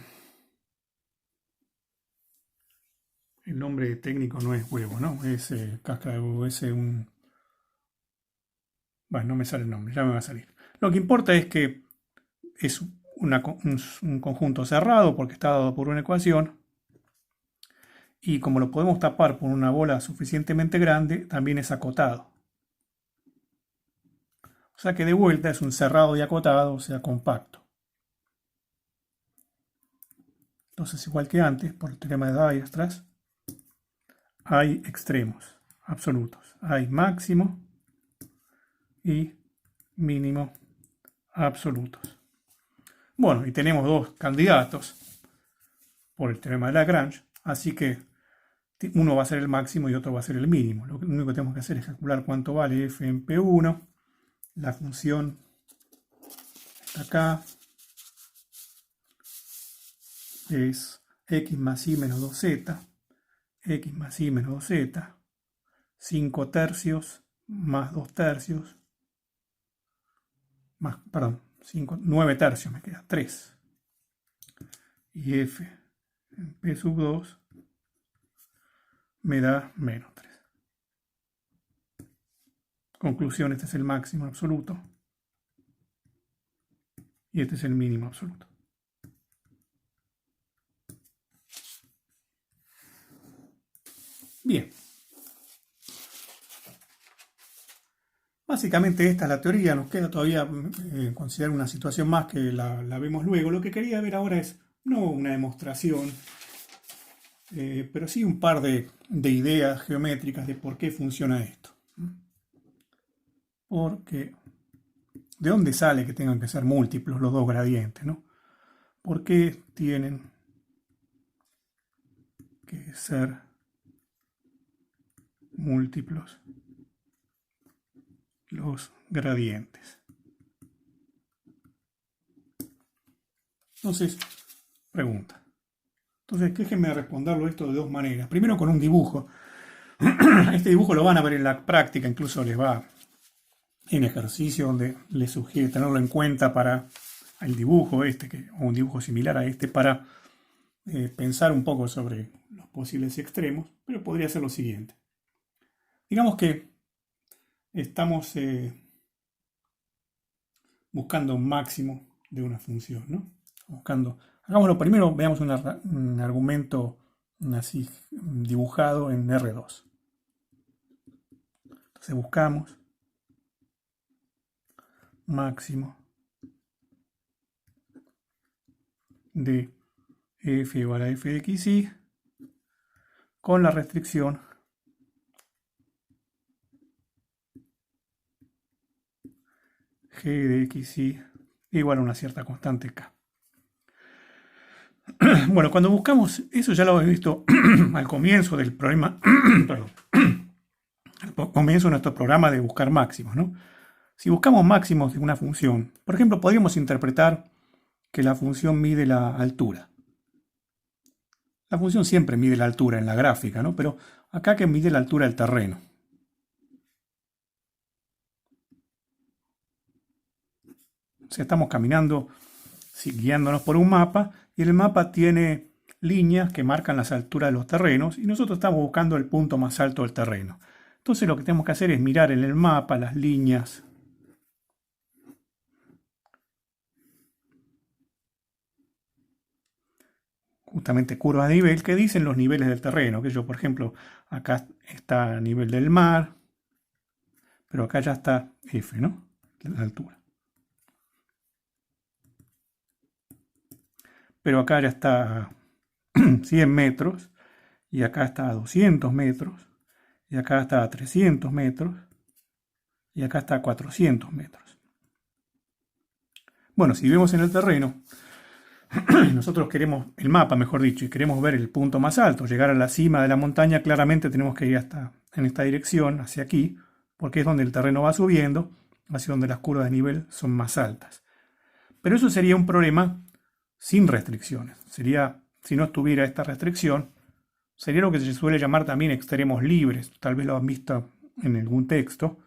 nombre técnico no es huevo, ¿no? Es cáscara de huevo, es un... Bueno, no me sale el nombre, ya me va a salir. Lo que importa es que es un conjunto cerrado porque está dado por una ecuación, y como lo podemos tapar por una bola suficientemente grande, también es acotado. O sea que de vuelta es un cerrado y acotado, o sea, compacto. Entonces, igual que antes, por el teorema de Weierstrass, hay extremos absolutos. Hay máximo y mínimo absolutos. Bueno, y tenemos dos candidatos por el teorema de Lagrange, así que uno va a ser el máximo y otro va a ser el mínimo. Lo único que tenemos que hacer es calcular cuánto vale f en P1. La función está acá. Es x más y menos 2z. X más y menos 2z. 5 tercios más 2 tercios. Más, perdón, 9 tercios me queda, 3. Y f en P sub 2 me da menos 3. Conclusión, este es el máximo absoluto y este es el mínimo absoluto. Bien. Básicamente esta es la teoría, nos queda todavía considerar una situación más que la vemos luego. Lo que quería ver ahora es no una demostración, pero sí un par de ideas geométricas de por qué funciona esto. Porque, ¿de dónde sale que tengan que ser múltiplos los dos gradientes, ¿no? ¿Por qué tienen que ser múltiplos los gradientes? Entonces, pregunta. Entonces, déjenme responderlo esto de dos maneras. Primero con un dibujo. Este dibujo lo van a ver en la práctica, incluso les va en ejercicio donde les sugiere tenerlo en cuenta para el dibujo este, o un dibujo similar a este, para pensar un poco sobre los posibles extremos, pero podría ser lo siguiente. Digamos que estamos buscando un máximo de una función, ¿no? Hagámoslo primero, veamos un argumento así dibujado en R2. Entonces buscamos máximo de f igual a f de xy con la restricción g de xy igual a una cierta constante k. Bueno, cuando buscamos, eso ya lo hemos visto al comienzo del problema, perdón, al comienzo de nuestro programa de buscar máximos, ¿no? Si buscamos máximos de una función, por ejemplo, podríamos interpretar que la función mide la altura. La función siempre mide la altura en la gráfica, ¿no? Pero acá que mide la altura del terreno. O sea, estamos caminando, guiándonos por un mapa, y el mapa tiene líneas que marcan las alturas de los terrenos, y nosotros estamos buscando el punto más alto del terreno. Entonces lo que tenemos que hacer es mirar en el mapa las líneas justamente curvas de nivel que dicen los niveles del terreno, que yo, por ejemplo, acá está a nivel del mar, pero acá ya está F, ¿no? La altura. Pero acá ya está a 100 metros, y acá está a 200 metros, y acá está a 300 metros, y acá está a 400 metros. Bueno, si vemos en el terreno, nosotros queremos, el mapa mejor dicho, y queremos ver el punto más alto, llegar a la cima de la montaña, claramente tenemos que ir hasta en esta dirección, hacia aquí, porque es donde el terreno va subiendo, hacia donde las curvas de nivel son más altas. Pero eso sería un problema sin restricciones. Sería, si no estuviera esta restricción, sería lo que se suele llamar también extremos libres. Tal vez lo han visto en algún texto.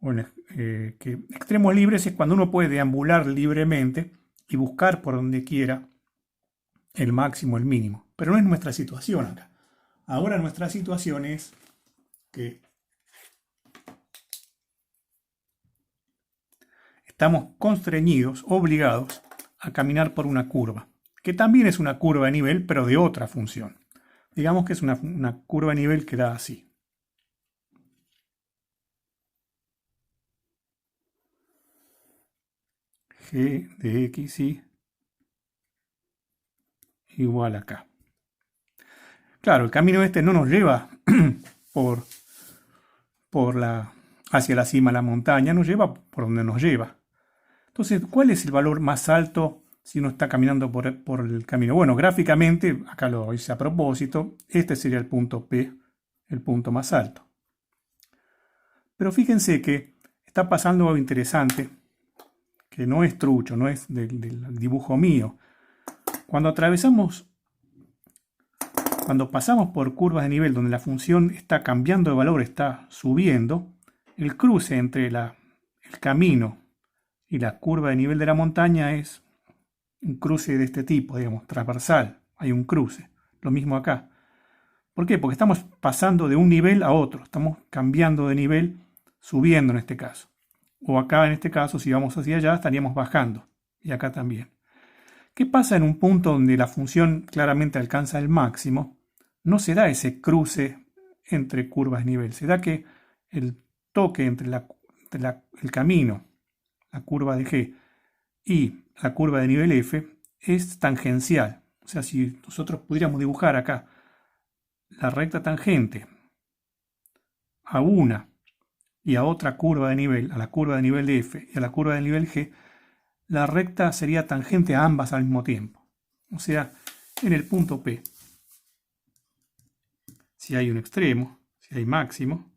Que extremos libres es cuando uno puede deambular libremente y buscar por donde quiera el máximo, el mínimo. Pero no es nuestra situación acá. Ahora nuestra situación es que estamos constreñidos, obligados a caminar por una curva, que también es una curva de nivel, pero de otra función. Digamos que es una curva de nivel que da así. G de xy igual a k. Claro, el camino este no nos lleva por la hacia la cima de la montaña, nos lleva por donde nos lleva. Entonces, ¿cuál es el valor más alto si uno está caminando por el camino? Bueno, gráficamente, acá lo hice a propósito, este sería el punto P, el punto más alto. Pero fíjense que está pasando algo interesante, que no es trucho, no es del dibujo mío. Cuando pasamos por curvas de nivel donde la función está cambiando de valor, está subiendo, el cruce entre el camino y la curva de nivel de la montaña es un cruce de este tipo, digamos, transversal. Hay un cruce. Lo mismo acá. ¿Por qué? Porque estamos pasando de un nivel a otro. Estamos cambiando de nivel, subiendo en este caso. O acá en este caso, si vamos hacia allá, estaríamos bajando. Y acá también. ¿Qué pasa en un punto donde la función claramente alcanza el máximo? No se da ese cruce entre curvas de nivel. Se da que el toque entre el camino, la curva de G, y la curva de nivel F es tangencial. O sea, si nosotros pudiéramos dibujar acá la recta tangente a una y a otra curva de nivel, a la curva de nivel de F y a la curva de nivel G, la recta sería tangente a ambas al mismo tiempo. O sea, en el punto P, si hay un extremo, si hay máximo,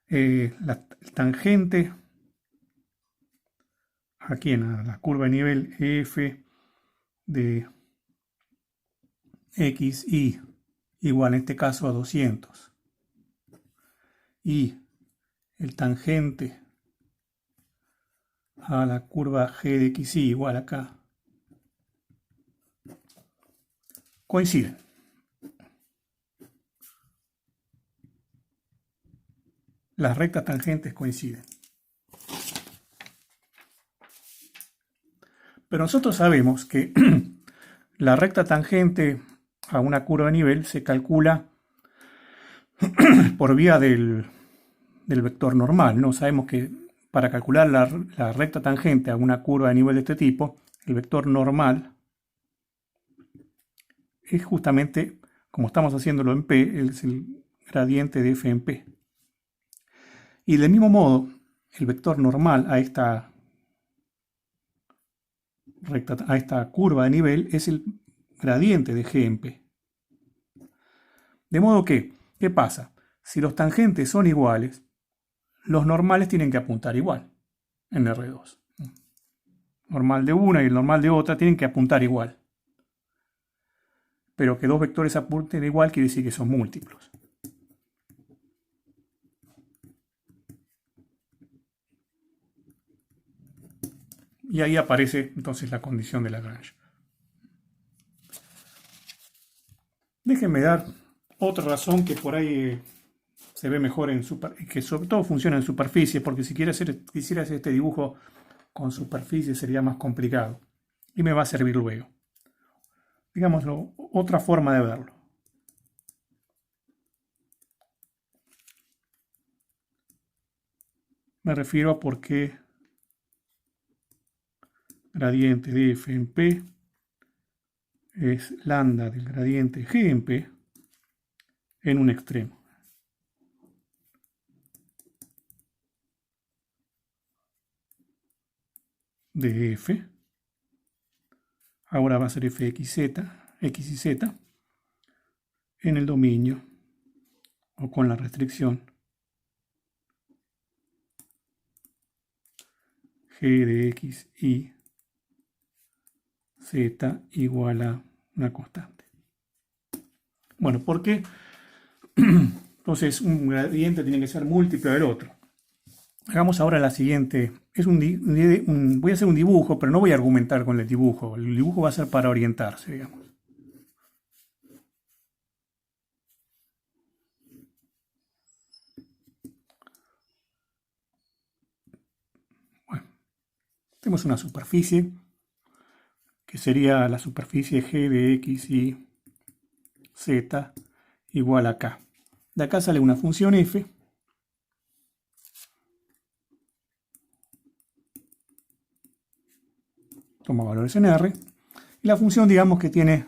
la tangente aquí en la curva de nivel F de X, Y, igual en este caso a 200. Y el tangente a la curva G de X, Y igual acá, coinciden. Las rectas tangentes coinciden. Pero nosotros sabemos que la recta tangente a una curva de nivel se calcula por vía del vector normal, ¿no? Sabemos que para calcular la recta tangente a una curva de nivel de este tipo, el vector normal es justamente, como estamos haciéndolo en P, es el gradiente de f en P. Y del mismo modo, el vector normal a esta curva de nivel es el gradiente de G en P. De modo que, ¿qué pasa? Si los tangentes son iguales, los normales tienen que apuntar igual en R2. Normal de una y el normal de otra tienen que apuntar igual. Pero que dos vectores apunten igual quiere decir que son múltiplos. Y ahí aparece entonces la condición de Lagrange. Déjenme dar otra razón que por ahí se ve mejor que sobre todo funciona en superficie, porque si quisiera hacer este dibujo con superficie sería más complicado. Y me va a servir luego. Digámoslo, otra forma de verlo. Me refiero a por qué gradiente de f en P es lambda del gradiente G en P en un extremo. De f. Ahora va a ser fxz, x y z, en el dominio o con la restricción g de x y z igual a una constante. Bueno, ¿por qué? Entonces un gradiente tiene que ser múltiplo del otro. Hagamos ahora la siguiente. Voy a hacer un dibujo, pero no voy a argumentar con el dibujo. El dibujo va a ser para orientarse, digamos. Bueno, tenemos una superficie que sería la superficie G de X y Z igual a K. De acá sale una función f toma valores en R, y la función digamos que tiene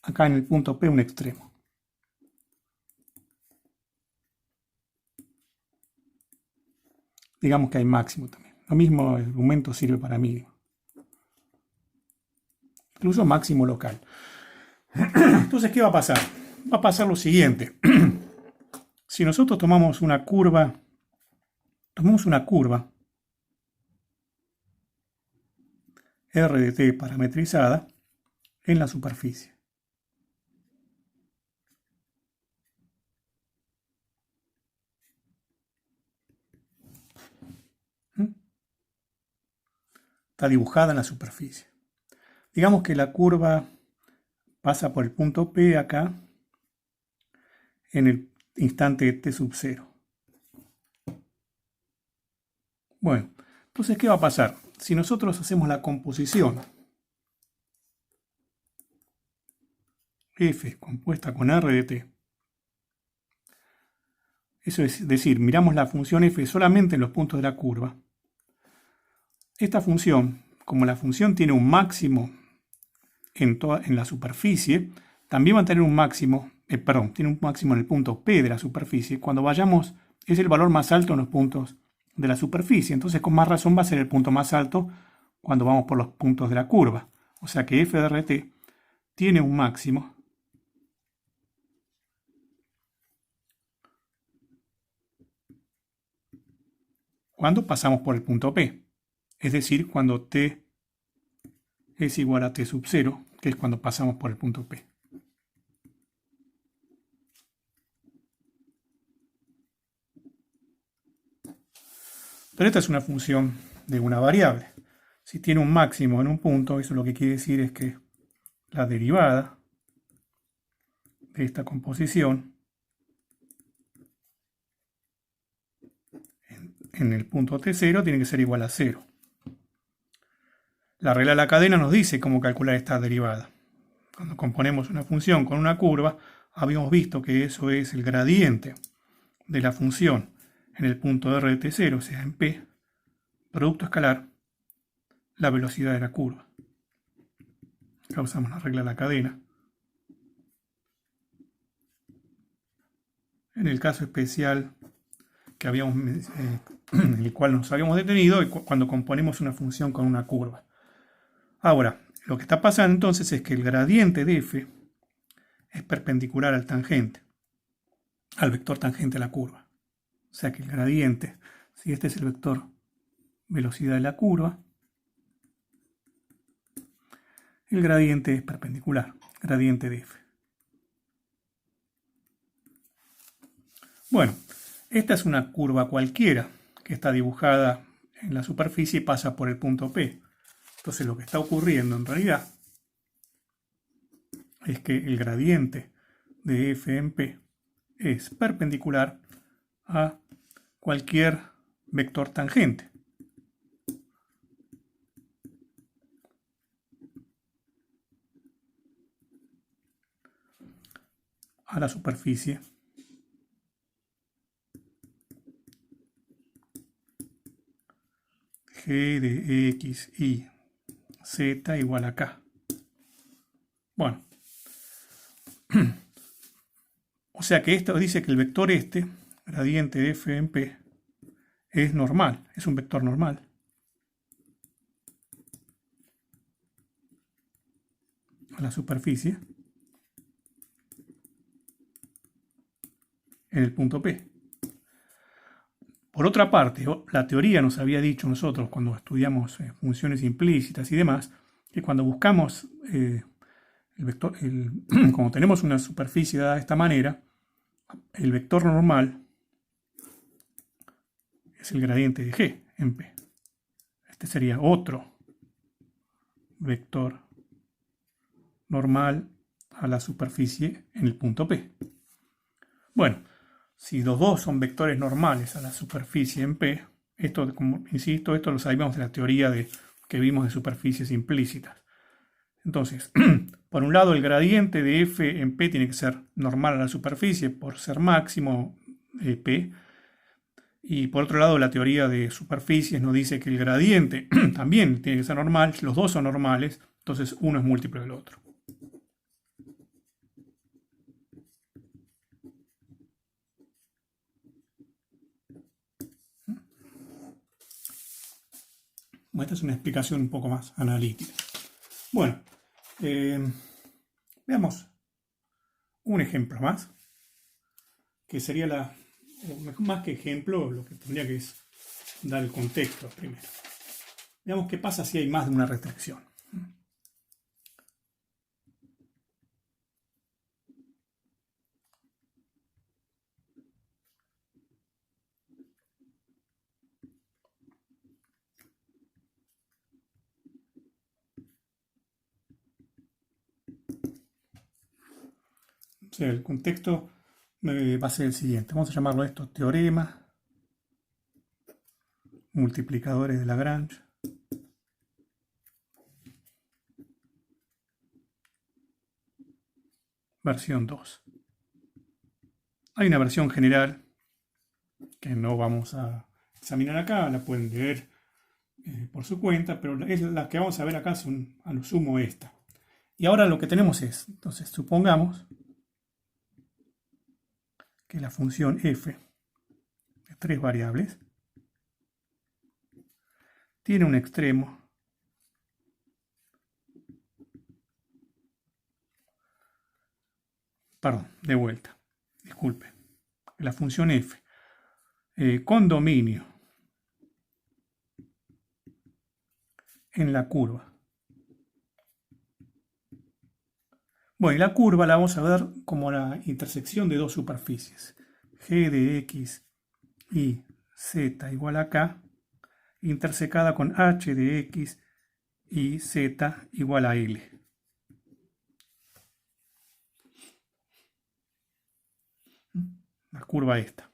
acá en el punto P un extremo. Digamos que hay máximo también. Lo mismo el argumento sirve para mínimo. Incluso máximo local. Entonces, ¿qué va a pasar? Va a pasar lo siguiente. Si nosotros tomamos una curva R de t parametrizada en la superficie. Está dibujada en la superficie. Digamos que la curva pasa por el punto P acá en el instante t sub 0. Bueno, entonces, ¿qué va a pasar? Si nosotros hacemos la composición f compuesta con r de t, eso es decir, miramos la función f solamente en los puntos de la curva, esta función, como la función tiene un máximo en la superficie, también va a tener un máximo, tiene un máximo en el punto P de la superficie. Cuando vayamos, es el valor más alto en los puntos de la superficie. Entonces, con más razón va a ser el punto más alto cuando vamos por los puntos de la curva. O sea que f de rt tiene un máximo cuando pasamos por el punto P. Es decir, cuando t es igual a t sub 0, que es cuando pasamos por el punto P. Pero esta es una función de una variable. Si tiene un máximo en un punto, eso lo que quiere decir es que la derivada de esta composición en el punto t0 tiene que ser igual a 0. La regla de la cadena nos dice cómo calcular esta derivada. Cuando componemos una función con una curva, habíamos visto que eso es el gradiente de la función en el punto R de t0, o sea, en P, producto escalar, la velocidad de la curva. Acá usamos la regla de la cadena. En el caso especial que en el cual nos habíamos detenido, cuando componemos una función con una curva. Ahora, lo que está pasando entonces es que el gradiente de f es perpendicular al tangente, al vector tangente a la curva. O sea que el gradiente, si este es el vector velocidad de la curva, el gradiente es perpendicular, gradiente de f. Bueno, esta es una curva cualquiera que está dibujada en la superficie y pasa por el punto P. Entonces lo que está ocurriendo en realidad es que el gradiente de f en P es perpendicular a cualquier vector tangente. A la superficie g de x, y, z igual a k. Bueno, o sea que esto dice que el vector gradiente de f en P, es normal, es un vector normal. A la superficie en el punto P. Por otra parte, la teoría nos había dicho nosotros cuando estudiamos funciones implícitas y demás, que cuando buscamos el vector, cuando tenemos una superficie dada de esta manera, el vector normal es el gradiente de g en P. Este sería otro vector normal a la superficie en el punto P. Bueno, si los dos son vectores normales a la superficie en P, esto, como insisto, esto lo sabíamos de la teoría que vimos de superficies implícitas. Entonces, por un lado, el gradiente de f en P tiene que ser normal a la superficie por ser máximo P. Y por otro lado, la teoría de superficies nos dice que el gradiente también tiene que ser normal. Los dos son normales, entonces uno es múltiplo del otro. Esta es una explicación un poco más analítica. Bueno, veamos un ejemplo más, que sería más que ejemplo, lo que tendría que es dar el contexto primero. Veamos qué pasa si hay más de una restricción. O sea, el contexto va a ser el siguiente. Vamos a llamarlo esto teorema, multiplicadores de Lagrange. Versión 2. Hay una versión general que no vamos a examinar acá, la pueden leer por su cuenta, pero las que vamos a ver acá son a lo sumo esta. Y ahora lo que tenemos es, entonces supongamos que la función f de 3 variables tiene un extremo de vuelta, disculpe, la función f con dominio en la curva. Bueno, y la curva la vamos a ver como la intersección de dos superficies, g de x y z igual a k, intersecada con h de x y z igual a l. La curva esta.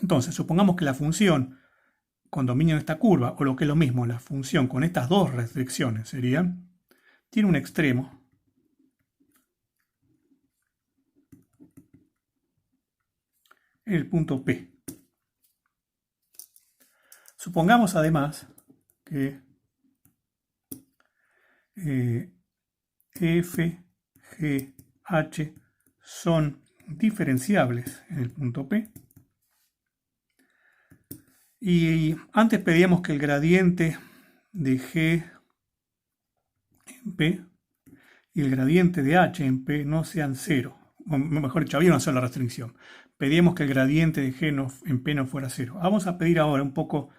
Entonces, supongamos que la función con dominio de esta curva, o lo que es lo mismo, la función con estas dos restricciones serían, tiene un extremo en el punto P. Supongamos además que f, g, h son diferenciables en el punto P. Y antes pedíamos que el gradiente de g en P y el gradiente de h en P no sean cero. O mejor dicho, había una sola restricción. Pedíamos que el gradiente de g en P no fuera cero. Vamos a pedir ahora un poco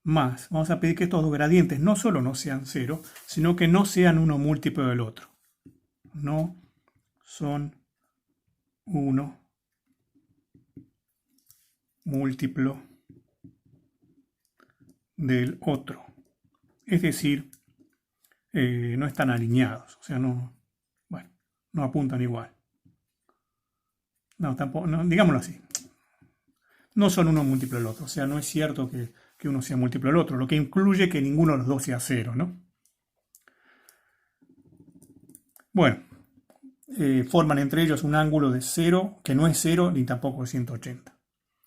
más. Vamos a pedir que estos dos gradientes no solo no sean cero, sino que no sean uno múltiplo del otro. No son uno múltiplo del otro. Es decir, no están alineados. O sea, no apuntan igual. No, tampoco, no, digámoslo así. No son uno múltiplo del otro. O sea, no es cierto que uno sea múltiplo del otro, lo que incluye que ninguno de los dos sea cero, ¿no? Bueno, forman entre ellos un ángulo de 0, que no es 0 ni tampoco de 180.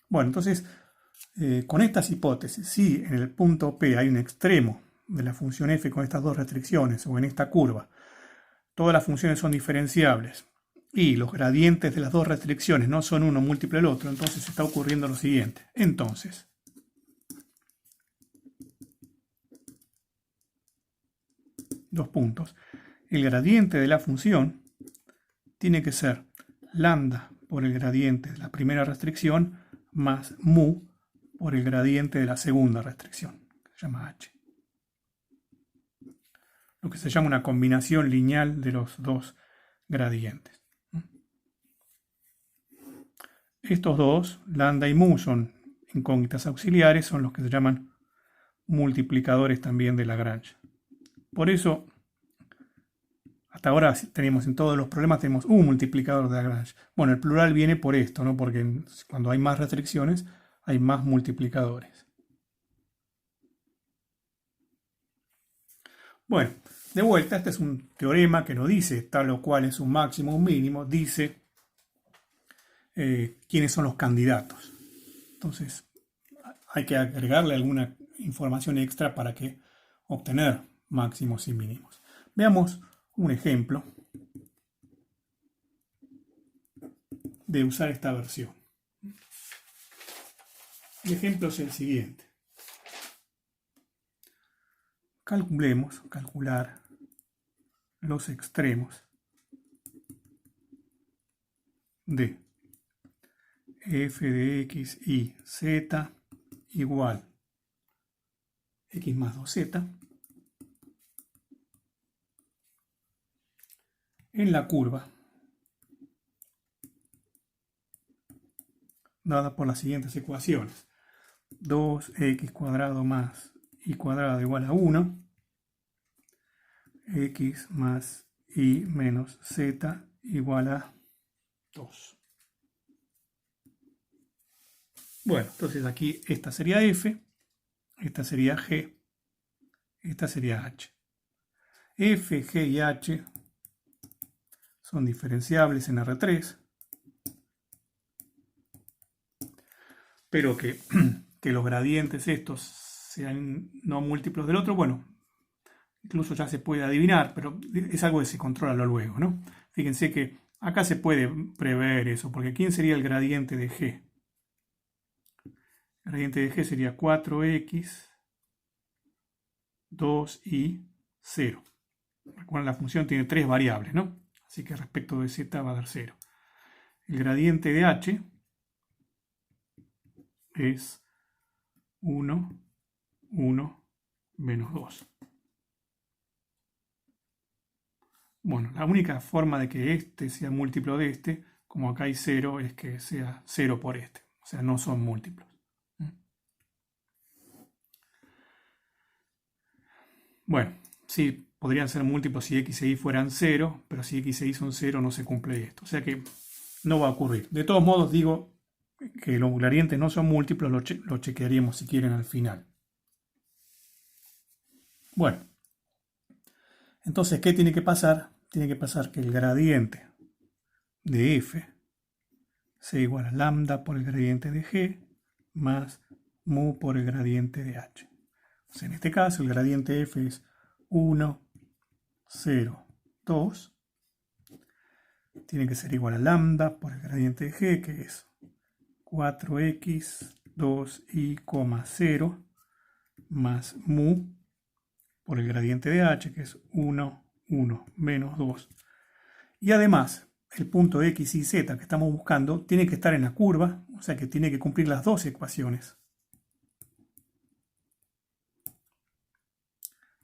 Bueno, entonces, con estas hipótesis, si en el punto P hay un extremo de la función f con estas dos restricciones, o en esta curva, todas las funciones son diferenciables, y los gradientes de las dos restricciones no son uno múltiplo del otro, entonces está ocurriendo lo siguiente. Entonces, dos puntos. El gradiente de la función tiene que ser lambda por el gradiente de la primera restricción más mu por el gradiente de la segunda restricción, que se llama h. Lo que se llama una combinación lineal de los dos gradientes. Estos dos, lambda y mu, son incógnitas auxiliares, son los que se llaman multiplicadores también de Lagrange. Por eso, hasta ahora tenemos en todos los problemas tenemos un multiplicador de Lagrange. Bueno, el plural viene por esto, ¿no? Porque cuando hay más restricciones, hay más multiplicadores. Bueno, de vuelta, este es un teorema que no dice tal o cual es un máximo o un mínimo, dice quiénes son los candidatos. Entonces, hay que agregarle alguna información extra para que obtener máximos y mínimos. Veamos un ejemplo de usar esta versión. El ejemplo es el siguiente. Calcular los extremos de f de x y z igual x más 2z en la curva dada por las siguientes ecuaciones. 2x cuadrado más y cuadrado igual a 1, x más y menos z igual a 2. Bueno, entonces aquí esta sería f, esta sería g, esta sería h. F, g y h son diferenciables en R3, pero que los gradientes estos sean no múltiplos del otro, bueno, incluso ya se puede adivinar, pero es algo que se controla luego, ¿no? Fíjense que acá se puede prever eso, porque ¿quién sería el gradiente de g? El gradiente de g sería 4x, 2 y 0. Recuerden, la función tiene 3 variables, ¿no? Así que respecto de z va a dar 0. El gradiente de h es 1, 1, menos 2. Bueno, la única forma de que este sea múltiplo de este, como acá hay 0, es que sea 0 por este. O sea, no son múltiplos. Bueno, sí, podrían ser múltiplos si x e y fueran 0, pero si x e y son 0 no se cumple esto. O sea que no va a ocurrir. De todos modos, digo que los gradientes no son múltiplos, lo chequearíamos si quieren al final. Bueno, entonces, ¿qué tiene que pasar? Tiene que pasar que el gradiente de f sea igual a lambda por el gradiente de g más mu por el gradiente de h. O sea, en este caso, el gradiente de f es 1, 0, 2. Tiene que ser igual a lambda por el gradiente de g, que es 4x, 2y, 0, más mu por el gradiente de h, que es 1, 1, menos 2. Y además, el punto x y z que estamos buscando tiene que estar en la curva, o sea que tiene que cumplir las dos ecuaciones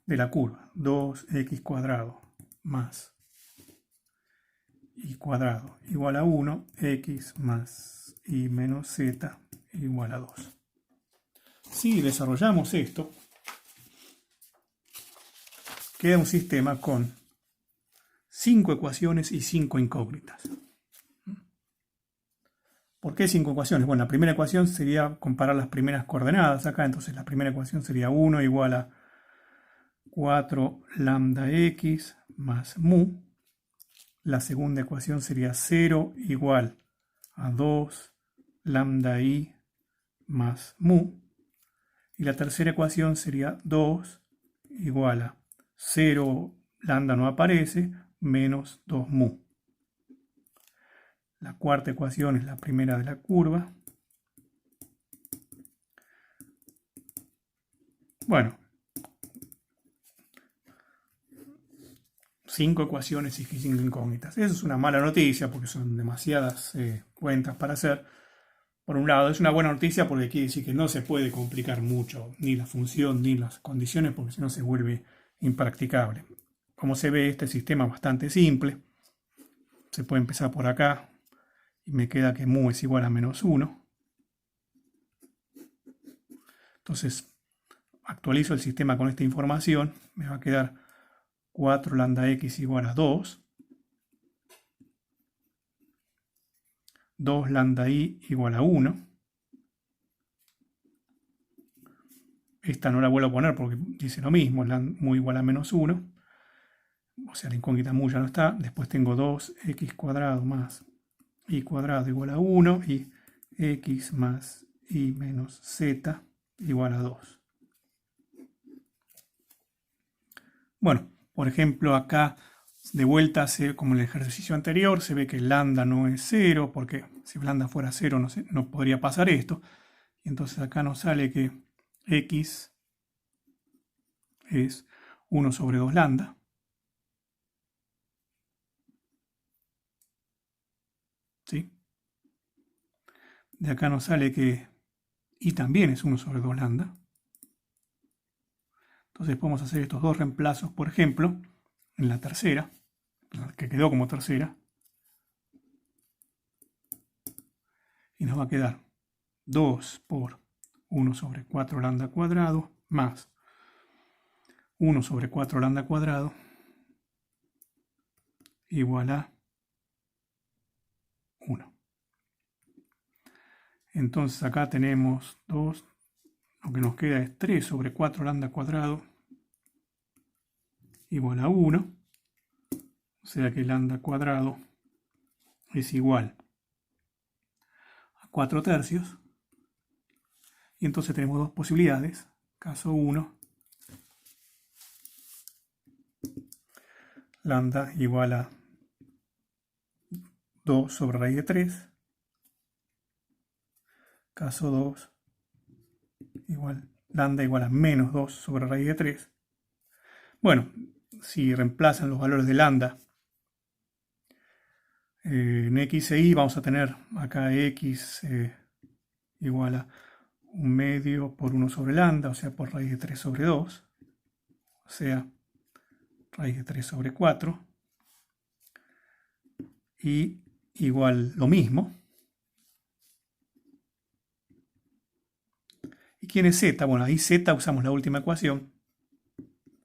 de la curva. 2x cuadrado más y cuadrado igual a 1, x más y menos z igual a 2. Si desarrollamos esto, queda un sistema con 5 ecuaciones y 5 incógnitas. ¿Por qué 5 ecuaciones? Bueno, la primera ecuación sería comparar las primeras coordenadas acá, entonces la primera ecuación sería 1 igual a 4 lambda x más mu. La segunda ecuación sería 0 igual a 2 lambda y más mu. Y la tercera ecuación sería 2 igual a 0, lambda no aparece, menos 2 mu. La cuarta ecuación es la primera de la curva. Bueno, 5 ecuaciones y 5 incógnitas. Eso es una mala noticia porque son demasiadas cuentas para hacer. Por un lado, es una buena noticia porque quiere decir que no se puede complicar mucho ni la función ni las condiciones porque si no se vuelve impracticable. Como se ve, este sistema es bastante simple. Se puede empezar por acá y me queda que mu es igual a menos 1. Entonces, actualizo el sistema con esta información. Me va a quedar 4 lambda x igual a 2. 2 lambda y igual a 1. Esta no la vuelvo a poner porque dice lo mismo, mu igual a menos 1. O sea, la incógnita mu ya no está. Después tengo 2x cuadrado más y cuadrado igual a 1 y x más y menos z igual a 2. Bueno, por ejemplo, acá de vuelta, como en el ejercicio anterior, se ve que lambda no es 0, porque si lambda fuera 0 no podría pasar esto. Y entonces acá nos sale que x es 1 sobre 2 lambda. ¿Sí? De acá nos sale que y también es 1 sobre 2 lambda. Entonces podemos hacer estos dos reemplazos, por ejemplo, en la tercera, que quedó como tercera. Y nos va a quedar 2 por 1 sobre 4 lambda cuadrado más 1 sobre 4 lambda cuadrado igual a 1. Entonces acá tenemos 2, lo que nos queda es 3 sobre 4 lambda cuadrado igual a 1. O sea que lambda cuadrado es igual a 4 tercios. Y entonces tenemos dos posibilidades. Caso 1, lambda igual a 2 sobre raíz de 3. Caso 2, lambda igual a menos 2 sobre raíz de 3. Bueno, si reemplazan los valores de lambda en x e y, vamos a tener acá x igual a 1/2 por 1 sobre lambda, o sea, por raíz de 3 sobre 2, o sea, raíz de 3 sobre 4, y igual lo mismo. ¿Y quién es z? Bueno, ahí z usamos la última ecuación.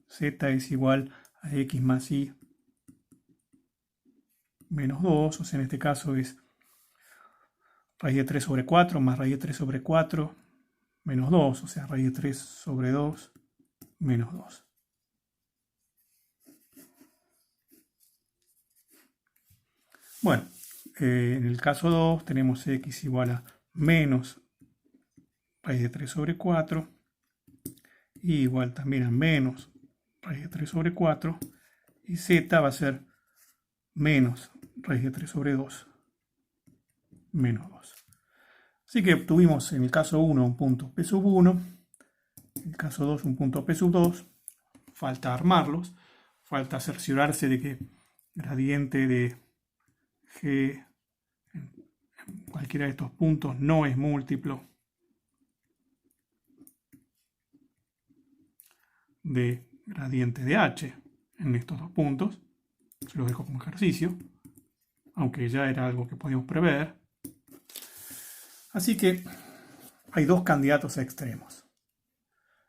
Z es igual a x más y menos 2, o sea, en este caso es raíz de 3 sobre 4 más raíz de 3 sobre 4 menos 2, o sea, raíz de 3 sobre 2 menos 2. Bueno, en el caso 2 tenemos x igual a menos raíz de 3 sobre 4 y igual también a menos raíz de 3 sobre 4 y z va a ser menos raíz de 3 sobre 2 menos 2. Así que obtuvimos en el caso 1 un punto P sub 1, en el caso 2 un punto P sub 2, falta armarlos, falta cerciorarse de que gradiente de G en cualquiera de estos puntos no es múltiplo de gradiente de H en estos dos puntos. Se los dejo como ejercicio, aunque ya era algo que podíamos prever. Así que hay dos candidatos a extremos.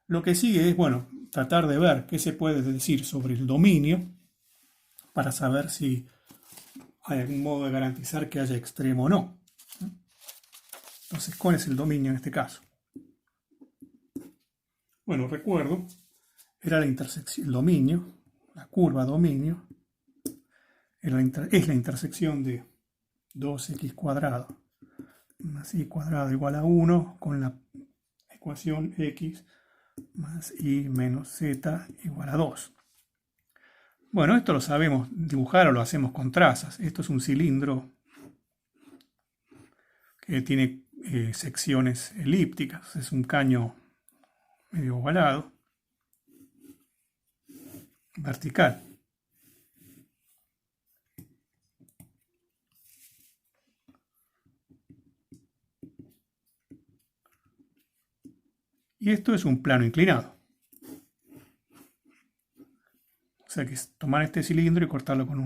Lo que sigue es, bueno, tratar de ver qué se puede decir sobre el dominio para saber si hay algún modo de garantizar que haya extremo o no. Entonces, ¿cuál es el dominio en este caso? Bueno, recuerdo, era la intersección, el dominio, la curva dominio, es la intersección de 2x cuadrado más y cuadrado igual a 1 con la ecuación x más y menos z igual a 2. Bueno, esto lo sabemos dibujar o lo hacemos con trazas. Esto es un cilindro que tiene secciones elípticas. Es un caño medio ovalado, vertical. Y esto es un plano inclinado. O sea que es tomar este cilindro y cortarlo con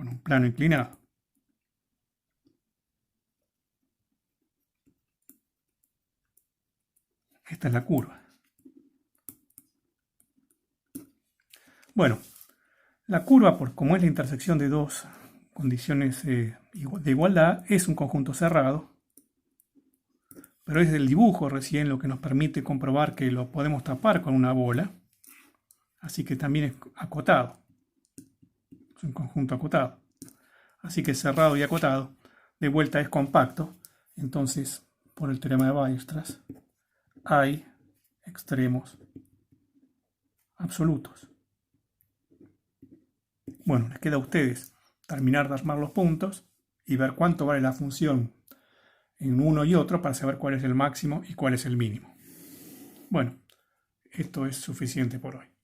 un plano inclinado. Esta es la curva. Bueno, la curva, como es la intersección de dos condiciones de igualdad, es un conjunto cerrado, pero es el dibujo recién lo que nos permite comprobar que lo podemos tapar con una bola, así que también es acotado. Es un conjunto acotado. Así que cerrado y acotado, de vuelta es compacto, entonces, por el teorema de Weierstrass, hay extremos absolutos. Bueno, les queda a ustedes terminar de armar los puntos y ver cuánto vale la función en uno y otro para saber cuál es el máximo y cuál es el mínimo. Bueno, esto es suficiente por hoy.